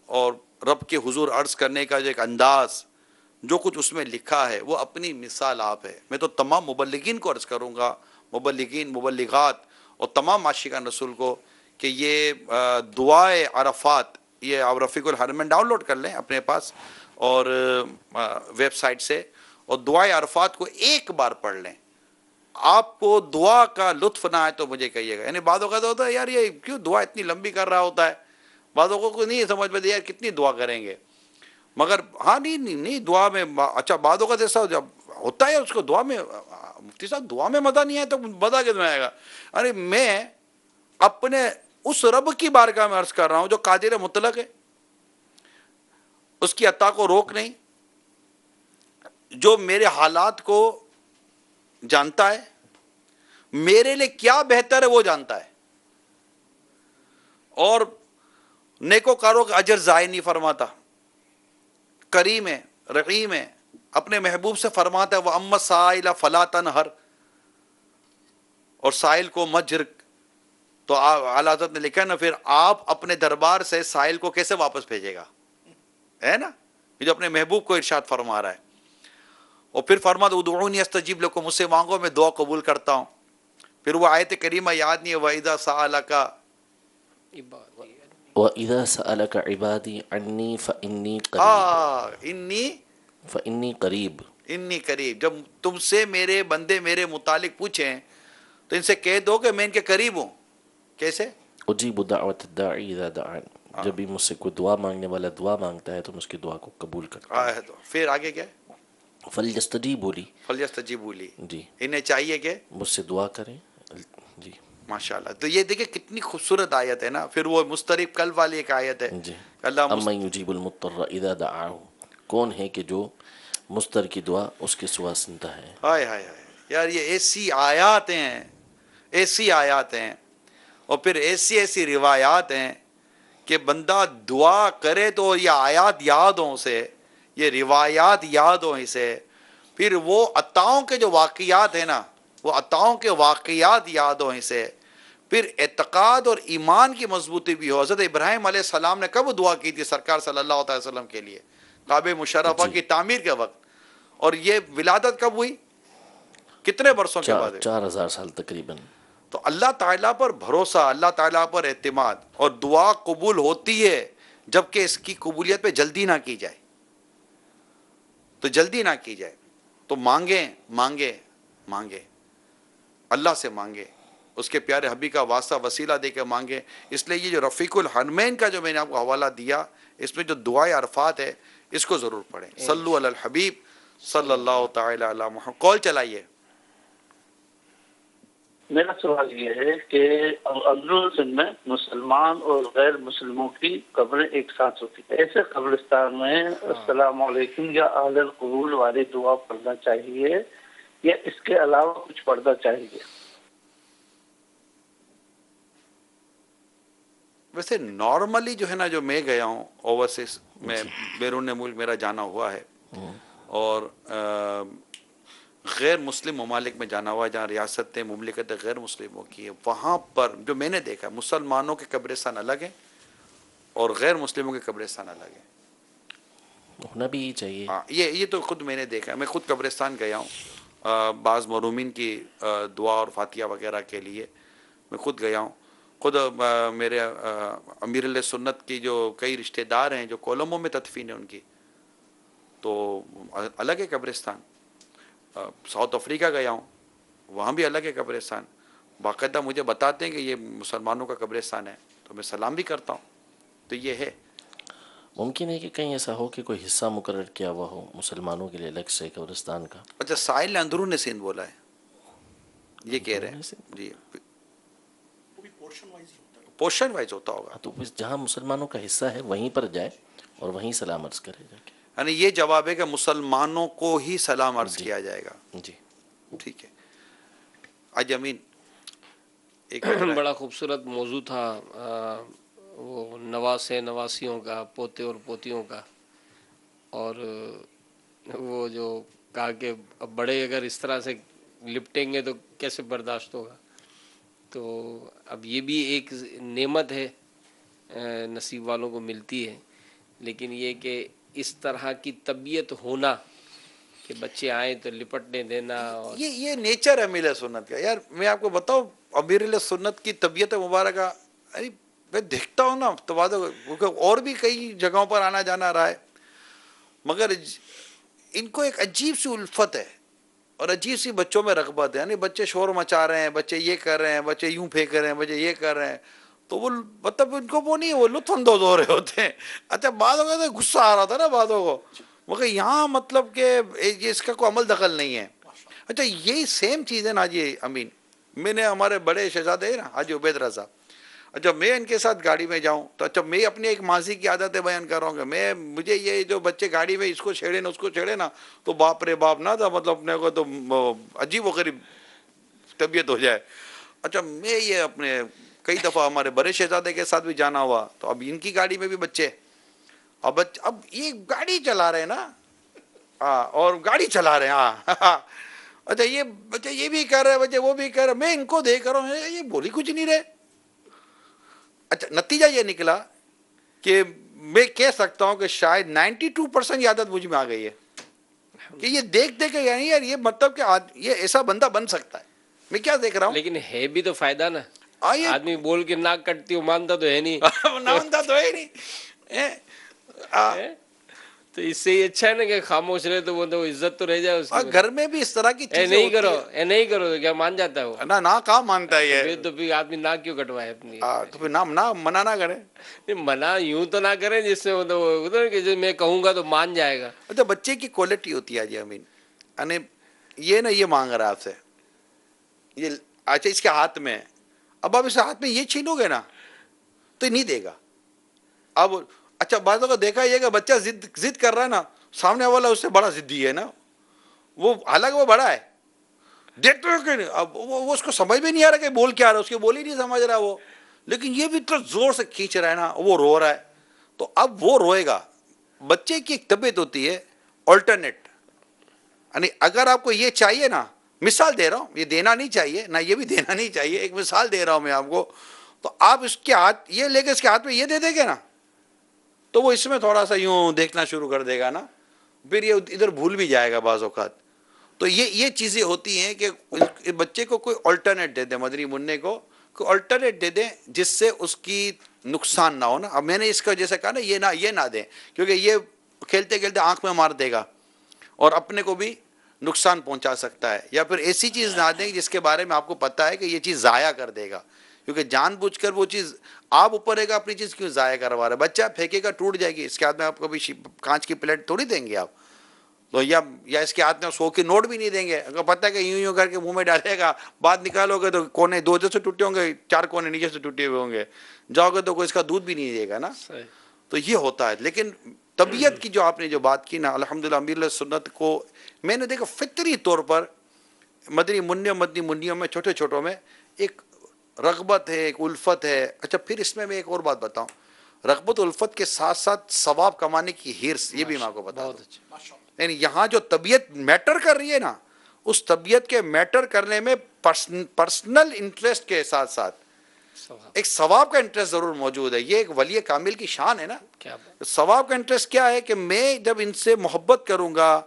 اور رب کے حضور عرض کرنے کا جو ایک انداز جو کچھ اس میں لکھا ہے وہ اپنی مثال آپ ہے. میں تو تمام مبلغین کو عرض کروں گا، مبلغین مبلغات اور تمام عاشقان رسول کو کہ یہ دعائے عرفات یہ آپ رفیق الحرمین ڈاؤن لوڈ کر لیں اپنے پاس اور ویب سائٹ سے، اور دعائے عرفات کو ایک بار پڑھ لیں. آپ کو دعا کا لطف نہ آئے تو مجھے کہیے گا. یعنی بعضوں کا تو ہوتا ہے یار یہ کیوں دعا اتنی لمبی کر رہا ہوتا ہے، بعضوں کو نہیں سمجھ میں یار کتنی دعا کریں گے. مگر ہاں نہیں دعا میں اچھا بعضوں کا جیسا جب ہوتا ہے اس کو دعا میں مفتی صاحب دعا میں مزہ نہیں آیا تو مزہ کس میں آئے گا؟ ارے میں اپنے اس رب کی بارگاہ میں عرض کر رہا ہوں جو قادر مطلق ہے، اس کی عطا کو روک نہیں، جو میرے حالات کو جانتا ہے، میرے لیے کیا بہتر ہے وہ جانتا ہے، اور نیکوکاروں کا اجر ضائع نہیں فرماتا، کریم ہے، رحیم ہے، اپنے محبوب سے فرماتا ہے وَأَمَّا السَّائِلَ فَلَا تَنْهَرْ، اور سائل کو مت جھڑک۔ تو اعلیٰ حضرت نے لکھا نا، پھر آپ اپنے دربار سے سائل کو کیسے واپس بھیجے گا، ہے نا، یہ جو اپنے محبوب کو ارشاد فرما رہا ہے۔ اور پھر فرماتا ادعونی استجیب لکم، مجھ سے مانگو میں دعا قبول کرتا ہوں۔ پھر وہ آیت کریمہ یاد نہیں ہے وَإِذَا سَأَلَكَ وَإِذَا سَأَلَكَ عِبَادِي عَنِّي فَإِنِّي قَرِيبٌ فَإِنِّي قَرِيبٌ انی قریب، جب تم سے میرے بندے میرے متعلق پوچھیں تو ان سے کہہ دو کہ میں ان کے قریب ہوں۔ کیسے؟ اجیب دعوت الداعی اذا دعان، جب بھی مجھ سے کوئی دعا مانگنے والا دعا مانگتا ہے تو میں اس کی دعا کو قبول کرتا ہوں۔ تو پھر آگے کیا ہے؟ فَلْيَسْتَجِیبُوا لِی، فَلْیَسْتَجِیبُوا لی، جی انہیں چاہیے کہ مجھ سے دعا کریں، جی ماشاءاللہ۔ تو یہ دیکھیں کتنی خوبصورت آیت ہے نا۔ پھر وہ مسترب قلب والی ایک آیت ہے، جی اللہ اَمَّن یُجِیبُ الْمُضْطَرَّ اذا دعاہ، کون ہے کہ جو مضطر کی دعا اس کے سوا سنتا ہے۔ ہائے ہائے ہائے یار، یہ ایسی آیات ہیں، ایسی آیات ہیں، اور پھر ایسی ایسی روایات ہیں کہ بندہ دعا کرے تو یہ آیات یاد ہوں اسے، یہ روایات یاد ہوں اسے، پھر وہ عطاؤں کے جو واقعات ہیں نا، وہ عطاؤں کے واقعات یاد ہوں اسے، پھر اعتقاد اور ایمان کی مضبوطی بھی ہو۔ حضرت ابراہیم علیہ السلام نے کب دعا کی تھی سرکار صلی اللہ علیہ وسلم کے لیے؟ کعبہ مشرفہ کی تعمیر کے وقت۔ اور یہ ولادت کب ہوئی؟ کتنے برسوں کے بعد؟ 4000 سال تقریباً۔ تو اللہ تعالیٰ پر بھروسہ، اللہ تعالیٰ پر اعتماد، اور دعا قبول ہوتی ہے جبکہ اس کی قبولیت پہ جلدی نہ کی جائے، تو جلدی نہ کی جائے، تو مانگیں مانگیں مانگیں، اللہ سے مانگیں، اس کے پیارے حبیب کا واسطہ وسیلہ دے کے مانگیں۔ اس لیے یہ جو رفیق الحرمین کا جو میں نے آپ کو حوالہ دیا، اس میں جو دعائے عرفات ہے اس کو ضرور پڑھیں۔ صلو علی الحبیب صلی اللہ تعالی علی محمد۔ کال چلائیے۔ میرا سوال یہ ہے کہ اندرون میں مسلمان اور غیر مسلموں کی قبریں ایک ساتھ ہوتی ہیں، ایسے قبرستان میں السلام علیکم یا اہل القبول والی دعا پڑھنا چاہیے یا اس کے علاوہ کچھ پڑھنا چاہیے؟ ویسے نارملی جو ہے نا، جو میں گیا ہوں اوورسیز میں، بیرون ملک میرا جانا ہوا ہے، اور غیر مسلم ممالک میں جانا ہوا ہے جہاں ریاستیں مملکتیں غیر مسلموں کی ہیں، وہاں پر جو میں نے دیکھا مسلمانوں کے قبرستان الگ ہیں اور غیر مسلموں کے قبرستان الگ ہیں۔ ہونا بھی چاہیے۔ ہاں، یہ تو خود میں نے دیکھا، میں خود قبرستان گیا ہوں بعض مرحومین کی دعا اور فاتحہ وغیرہ کے لیے، میں خود گیا ہوں۔ خود میرے امیر علیہ سنت کی جو کئی رشتہ دار ہیں جو کولمبو میں تدفین ہے ان کی، تو الگ ہے قبرستان۔ ساؤتھ افریقہ گیا ہوں، وہاں بھی الگ ہے قبرستان، باقاعدہ مجھے بتاتے ہیں کہ یہ مسلمانوں کا قبرستان ہے، تو میں سلام بھی کرتا ہوں۔ تو یہ ہے۔ ممکن ہے کہ کہیں ایسا ہو کہ کوئی حصہ مقرر کیا ہوا ہو مسلمانوں کے لیے الگ سے قبرستان کا۔ اچھا، سائل نے اندرون سندھ بولا ہے، یہ کہہ رہے ہیں جی، پورشن وائز ہوتا ہوگا، تو جہاں مسلمانوں کا حصہ ہے وہیں پر جائے اور وہیں سلام عرض کرے جا کے۔ یعنی یہ جواب ہے کہ مسلمانوں کو ہی سلام عرض کیا جائے گا۔ جی ٹھیک ہے۔ آج امین ایک بڑا خوبصورت موضوع تھا، وہ نواسے نواسیوں کا، پوتے اور پوتیوں کا، اور وہ جو کہا کہ اب بڑے اگر اس طرح سے لپٹیں گے تو کیسے برداشت ہوگا۔ تو اب یہ بھی ایک نعمت ہے، نصیب والوں کو ملتی ہے، لیکن یہ کہ اس طرح کی طبیعت ہونا کہ بچے آئیں تو لپٹنے دینا، اور یہ نیچر ہے امیر سنت کا۔ یار میں آپ کو بتاؤں، امیر سنت کی طبیعت مبارکہ میں دیکھتا ہوں نا، تو اور بھی کئی جگہوں پر آنا جانا رہا ہے، مگر ان کو ایک عجیب سی الفت ہے اور عجیب سی بچوں میں رغبت ہے۔ یعنی بچے شور مچا رہے ہیں، بچے یہ کر رہے ہیں، بچے یوں پھینک رہے ہیں، بچے یہ کر رہے ہیں، تو وہ مطلب ان کو وہ نہیں ہے، وہ لطف اندوز ہو رہے ہوتے ہیں۔ اچھا بعضوں کا تو غصہ آ رہا تھا نا بعضوں کو، مگر یہاں مطلب کہ اس کا کوئی عمل دخل نہیں ہے۔ اچھا یہی سیم چیز ہے نا جی امین، میں نے ہمارے بڑے شہزادے ہیں نا حاجی عبید رضا، جب میں ان کے ساتھ گاڑی میں جاؤں تو اچھا میں اپنی ایک ماضی کی عادتیں بیان کر رہا ہوں کہ مجھے یہ جو بچے گاڑی میں اس کو چھیڑے نا اس کو چھیڑے نا تو باپ رے باپ نہ تھا، مطلب اپنے کو تو عجیب و غریب طبیعت ہو جائے. اچھا میں یہ اپنے کئی دفعہ ہمارے بڑے شہزادے کے ساتھ بھی جانا ہوا تو اب ان کی گاڑی میں بھی بچے، اب یہ گاڑی چلا رہے ہیں نا اور گاڑی چلا رہے ہیں اچھا یہ بچے یہ بھی کر رہے بچے وہ بھی کر رہے، میں ان کو دیکھ رہا ہوں یہ بولی کچھ نہیں رہے. اچھا نتیجہ یہ نکلا کہ میں کہہ سکتا ہوں کہ شاید 92% یہ عادت مجھ میں آ گئی ہے کہ یہ دیکھ کے یعنی یار یہ مطلب کہ یہ ایسا بندہ بن سکتا ہے. میں کیا دیکھ رہا ہوں، لیکن ہے بھی تو فائدہ نا، آئیے آدمی بول کے ناک کٹتی ہو مانتا تو ہے نہیں مانتا تو ہے نہیں. تو اس سے یہ اچھا ہے نا کہ خاموش رہے تو وہ تو عزت تو رہ جائے اس کی. گھر میں بھی اس طرح کی اے چیزیں نہیں کرو اے نہیں کرو تو کیا مان جاتا ہے وہ؟ نہ کہاں مانتا ہے یہ، تو پھر آدمی ناک کیوں کٹوائے اپنی؟ تو پھر نہ منع نہ کرے. منع یوں تو نہ کریں جس سے مطلب کہ میں کہوں گا تو مان جائے گا. اچھا بچے کی کوالٹی ہوتی ہے جی امین، یعنی یہ نا یہ مانگ رہا ہے آپ سے یہ، اچھا اس کے ہاتھ میں، اب آپ اس ہاتھ میں یہ چھینو گے نا تو نہیں دے گا. اب اچھا باتوں کا دیکھا یہ کہ بچہ ضد کر رہا ہے نا، سامنے والا اس سے بڑا ضدی ہے نا، وہ حالانکہ وہ بڑا ہے دیکھتے ہو کہ نہیں، اب وہ اس کو سمجھ بھی نہیں آ رہا کہ بول کیا رہا ہے، اس کی بول ہی نہیں سمجھ رہا وہ، لیکن یہ بھی اتنا زور سے کھینچ رہا ہے نا، وہ رو رہا ہے. تو اب وہ روئے گا. بچے کی ایک طبیعت ہوتی ہے آلٹرنیٹ، یعنی اگر آپ کو یہ چاہیے نا، مثال دے رہا ہوں، یہ دینا نہیں چاہیے نہ یہ بھی دینا نہیں چاہیے، ایک مثال دے رہا ہوں میں آپ کو، تو آپ اس کے ہاتھ یہ لے کے اس کے ہاتھ میں یہ دے دیں گے نا تو وہ اس میں تھوڑا سا یوں دیکھنا شروع کر دے گا نا، پھر یہ ادھر بھول بھی جائے گا بعض اوقات. تو یہ چیزیں ہوتی ہیں کہ بچے کو کوئی آلٹرنیٹ دے دیں، مدنی منع کو کوئی آلٹرنیٹ دے دیں جس سے اس کی نقصان نہ ہو نا. اب میں نے اس کا جیسے کہا نا یہ نہ دیں، کیونکہ یہ کھیلتے کھیلتے آنکھ میں مار دے گا اور اپنے کو بھی نقصان پہنچا سکتا ہے. یا پھر ایسی چیز نہ دیں جس کے بارے میں آپ کو پتہ ہے کہ یہ چیز ضائع کر دے گا، کیونکہ جان بوجھ کر وہ چیز آپ اوپر رہے گا، اپنی چیز کیوں ضائع کروا رہے. بچہ پھینکے گا ٹوٹ جائے گی، اس کے ہاتھ میں آپ کبھی کانچ کی پلیٹ تھوڑی دیں گے آپ، تو یا اس کے ہاتھ میں 100 کی نوٹ بھی نہیں دیں گے. اگر پتہ ہے کہ یوں کر کے منہ میں ڈالے گا، بعد نکالو گے تو کونے 2 جیسے ٹوٹے ہوں گے، 4 کونے نیچے سے ٹوٹے ہوئے ہوں گے، جاؤ گے تو کوئی اس کا دودھ بھی نہیں دے گا نا. تو یہ ہوتا ہے. لیکن طبیعت کی جو آپ نے جو بات کی نا، الحمدللہ امیر سنت کو میں نے دیکھا فطری طور پر مدنی منیوں میں چھوٹے چھوٹوں میں ایک رغبت ہے، ایک الفت ہے. اچھا پھر اس میں ایک اور بات بتاؤں، رغبت الفت کے ساتھ ساتھ ثواب کمانے کی ہرس، یہ بھی میں آپ کو بتا دوں. یعنی یہاں جو طبیعت میٹر کر رہی ہے نا، اس طبیعت کے میٹر کرنے میں پرسنل انٹرسٹ کے ساتھ ساتھ ایک ثواب کا انٹرسٹ ضرور موجود ہے. یہ ایک ولی کامل کی شان ہے نا. ثواب کا انٹرسٹ کیا ہے کہ میں جب ان سے محبت کروں گا،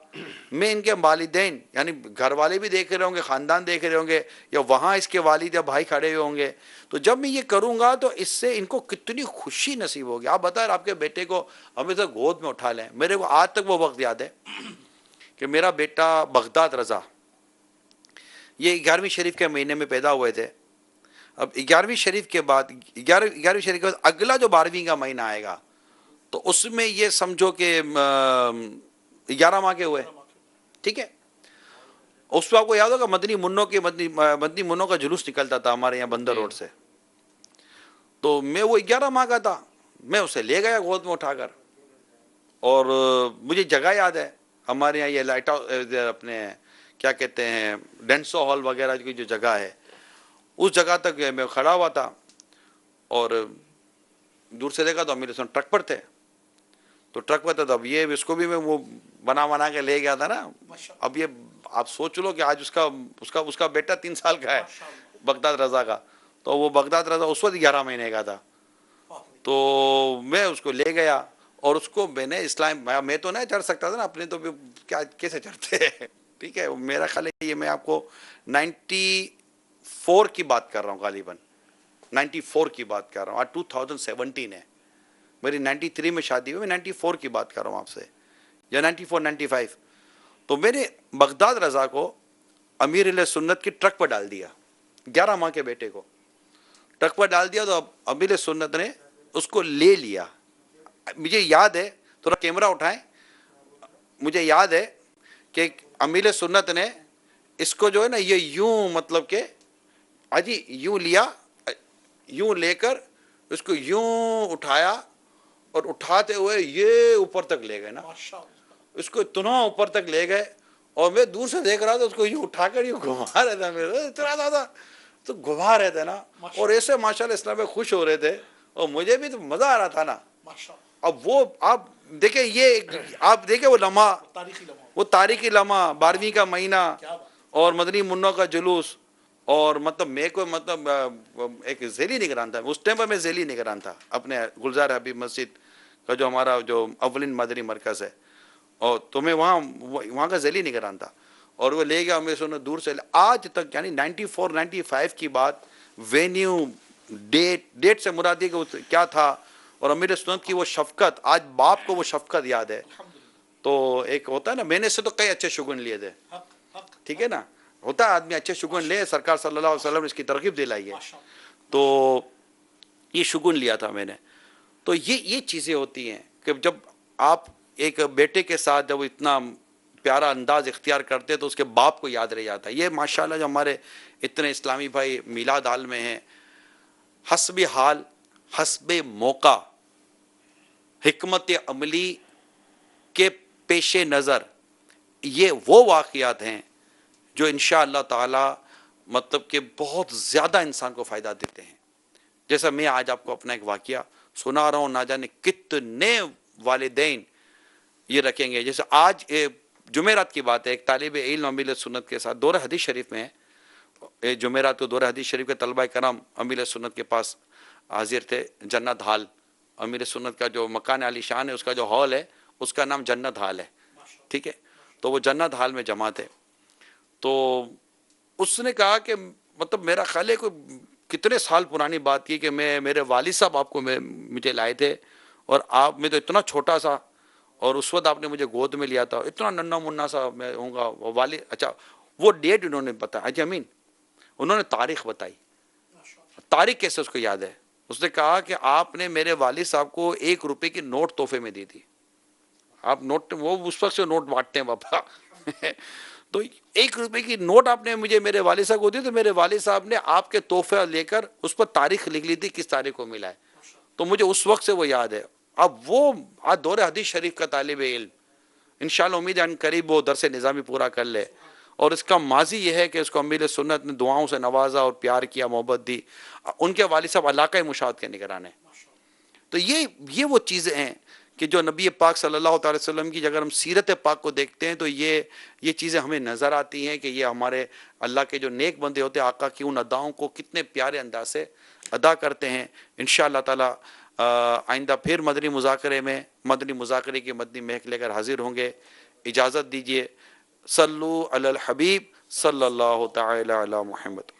میں ان کے والدین یعنی گھر والے بھی دیکھ رہے ہوں گے، خاندان دیکھ رہے ہوں گے، یا وہاں اس کے والد یا بھائی کھڑے ہوئے ہوں گے، تو جب میں یہ کروں گا تو اس سے ان کو کتنی خوشی نصیب ہوگی. آپ بتائیں آپ کے بیٹے کو ہمیشہ گود میں اٹھا لیں. میرے کو آج تک وہ وقت یاد ہے کہ میرا بیٹا بغداد رضا، یہ 11ویں شریف کے مہینے میں پیدا ہوئے تھے. اب 11ویں شریف کے بعد 11ویں شریف کے بعد اگلا جو 12ویں کا مہینہ آئے گا تو اس میں یہ سمجھو کہ 11 ماہ کے ہوئے، ٹھیک ہے. اس میں آپ کو یاد ہوگا مدنی منوں کا جلوس نکلتا تھا ہمارے یہاں بندر روڈ سے. تو میں وہ 11 ماہ کا تھا، میں اسے لے گیا گود میں اٹھا کر، اور مجھے جگہ یاد ہے ہمارے یہاں یہ لائٹ ہاؤس اپنے کیا کہتے ہیں ڈینسو ہال وغیرہ کی جو جگہ ہے، اس جگہ تک میں کھڑا ہوا تھا اور دور سے دیکھا تو میرے ساتھ ٹرک پر تھے. تو ٹرک پر تھا تو اب یہ اس کو بھی میں وہ بنا کے لے گیا تھا نا. اب یہ آپ سوچ لو کہ آج اس کا بیٹا 3 سال کا ہے بغداد رضا کا، تو وہ بغداد رضا اس وقت 11 مہینے کا تھا. تو میں اس کو لے گیا اور اس کو میں نے اسلام، میں تو نہیں چڑھ سکتا تھا نا اپنے، تو کیا کیسے چڑھتے ہیں، ٹھیک ہے. میرا خیال ہے یہ میں آپ کو 94 کی بات کر رہا ہوں، غالباً 94 کی بات کر رہا ہوں. آج 2017 ہے، میری 93 میں شادی ہوئی، میں 94 کی بات کر رہا ہوں آپ سے، یا 94-95. تو میں نے بغداد رضا کو امیر علیہ سنت کی ٹرک پر ڈال دیا، 11 ماہ کے بیٹے کو ٹرک پر ڈال دیا. تو امیر سنت نے اس کو لے لیا. مجھے یاد ہے، تھوڑا کیمرہ اٹھائیں، مجھے یاد ہے کہ امیر سنت نے اس کو جو ہے نا یہ یوں مطلب کہ اجی یوں لیا، یوں لے کر اس کو یوں اٹھایا اور اٹھاتے ہوئے یہ اوپر تک لے گئے نا، اس کو اتنا اوپر تک لے گئے اور میں دور سے دیکھ رہا تھا اس کو یوں اٹھا کر یوں گھما رہا تھا، میرے اتنا زیادہ تو گھما رہے تھے نا، اور ایسے ماشاءاللہ اسلام میں خوش ہو رہے تھے اور مجھے بھی تو مزہ آ رہا تھا نا۔ اب وہ آپ دیکھیں، یہ آپ دیکھیں وہ لمحہ، وہ تاریخی لمحہ، 12ویں کا مہینہ اور مدنی منوں کا جلوس، اور مطلب میں کو مطلب ایک ذیلی نگران تھا اس ٹائم پر، میں ذیلی نگران تھا اپنے گلزار حبیب مسجد کا جو ہمارا جو اولین مدنی مرکز ہے، اور تو میں وہاں کا ذیلی نگران تھا، اور وہ لے گیا، میں سنو دور سے آج تک یعنی 94 95 کی بات، وینیو ڈیٹ سے مراد یہ کہ کیا تھا، اور امیر سنت کی وہ شفقت، آج باپ کو وہ شفقت یاد ہے۔ تو ایک ہوتا ہے نا، میں نے سے تو کئی اچھے شگون لیے تھے، ٹھیک ہے نا، ہوتا ہے آدمی اچھے شگون لے، سرکار صلی اللہ علیہ وسلم نے اس کی ترغیب دلائی ہے، تو یہ شگون لیا تھا میں نے۔ تو یہ چیزیں ہوتی ہیں کہ جب آپ ایک بیٹے کے ساتھ جب اتنا پیارا انداز اختیار کرتے تو اس کے باپ کو یاد رہ جاتا ہے۔ یہ ماشاءاللہ جو ہمارے اتنے اسلامی بھائی میلاد حال میں ہیں، حسب حال، حسب موقع، حکمت عملی کے پیش نظر، یہ وہ واقعات ہیں جو انشاءاللہ تعالی مطلب کہ بہت زیادہ انسان کو فائدہ دیتے ہیں۔ جیسا میں آج آپ کو اپنا ایک واقعہ سنا رہا ہوں، نہ جانے کتنے والدین یہ رکھیں گے۔ جیسے آج جمعرات کی بات ہے، ایک طالب علم امیل سنت کے ساتھ دورہ حدیث شریف میں ہے، جمعرات کو دورہ حدیث شریف کے طلبہ کرام امیل سنت کے پاس حاضر تھے۔ جنت ہال، امیر سنت کا جو مکان عالی شان ہے، اس کا جو ہال ہے اس کا نام جنت ہال ہے، ٹھیک ہے۔ تو وہ جنت ہال میں جمع تھے، تو اس نے کہا کہ مطلب میرا خیال ہے کوئی کتنے سال پرانی بات کی کہ میرے والد صاحب آپ کو مجھے لائے تھے، اور آپ میں تو اتنا چھوٹا سا، اور اس وقت آپ نے مجھے گود میں لیا تھا، اتنا ننا منا سا میں ہوں گا۔ والد اچھا وہ ڈیٹ انہوں نے بتایا، حاجی امین انہوں نے تاریخ بتائی، تاریخ کیسے اس کو یاد ہے؟ اس نے کہا کہ آپ نے میرے والد صاحب کو 1 روپے کی نوٹ تحفے میں دی تھی۔ آپ نوٹ، وہ اس وقت سے نوٹ بانٹتے ہیں پاپا تو 1 روپے کی نوٹ آپ نے مجھے میرے والد صاحب کو دی، تو میرے والد صاحب نے آپ کے تحفے لے کر اس پر تاریخ لکھ لی تھی کس تاریخ کو ملا ہے، تو مجھے اس وقت سے وہ یاد ہے۔ اب وہ آج دور حدیث شریف کا طالب علم انشاءاللہ امید ہے ان قریب وہ درس نظامی پورا کر لے، اور اس کا ماضی یہ ہے کہ اس کو امیر سنت نے دعاؤں سے نوازا اور پیار کیا، محبت دی۔ ان کے والد صاحب علاقہ مشاہد کے نگران ہیں۔ تو یہ وہ چیزیں ہیں کہ جو نبی پاک صلی اللہ تعالی وسلم کی، اگر ہم سیرت پاک کو دیکھتے ہیں تو یہ چیزیں ہمیں نظر آتی ہیں کہ یہ ہمارے اللہ کے جو نیک بندے ہوتے ہیں، آقا کی ان اداؤں کو کتنے پیارے انداز سے ادا کرتے ہیں۔ انشاءاللہ تعالی آئندہ پھر مدنی مذاکرے کی مدنی مہک لے کر حاضر ہوں گے۔ اجازت دیجیے، صلو علی الحبیب صلی اللہ تعالی علی محمد۔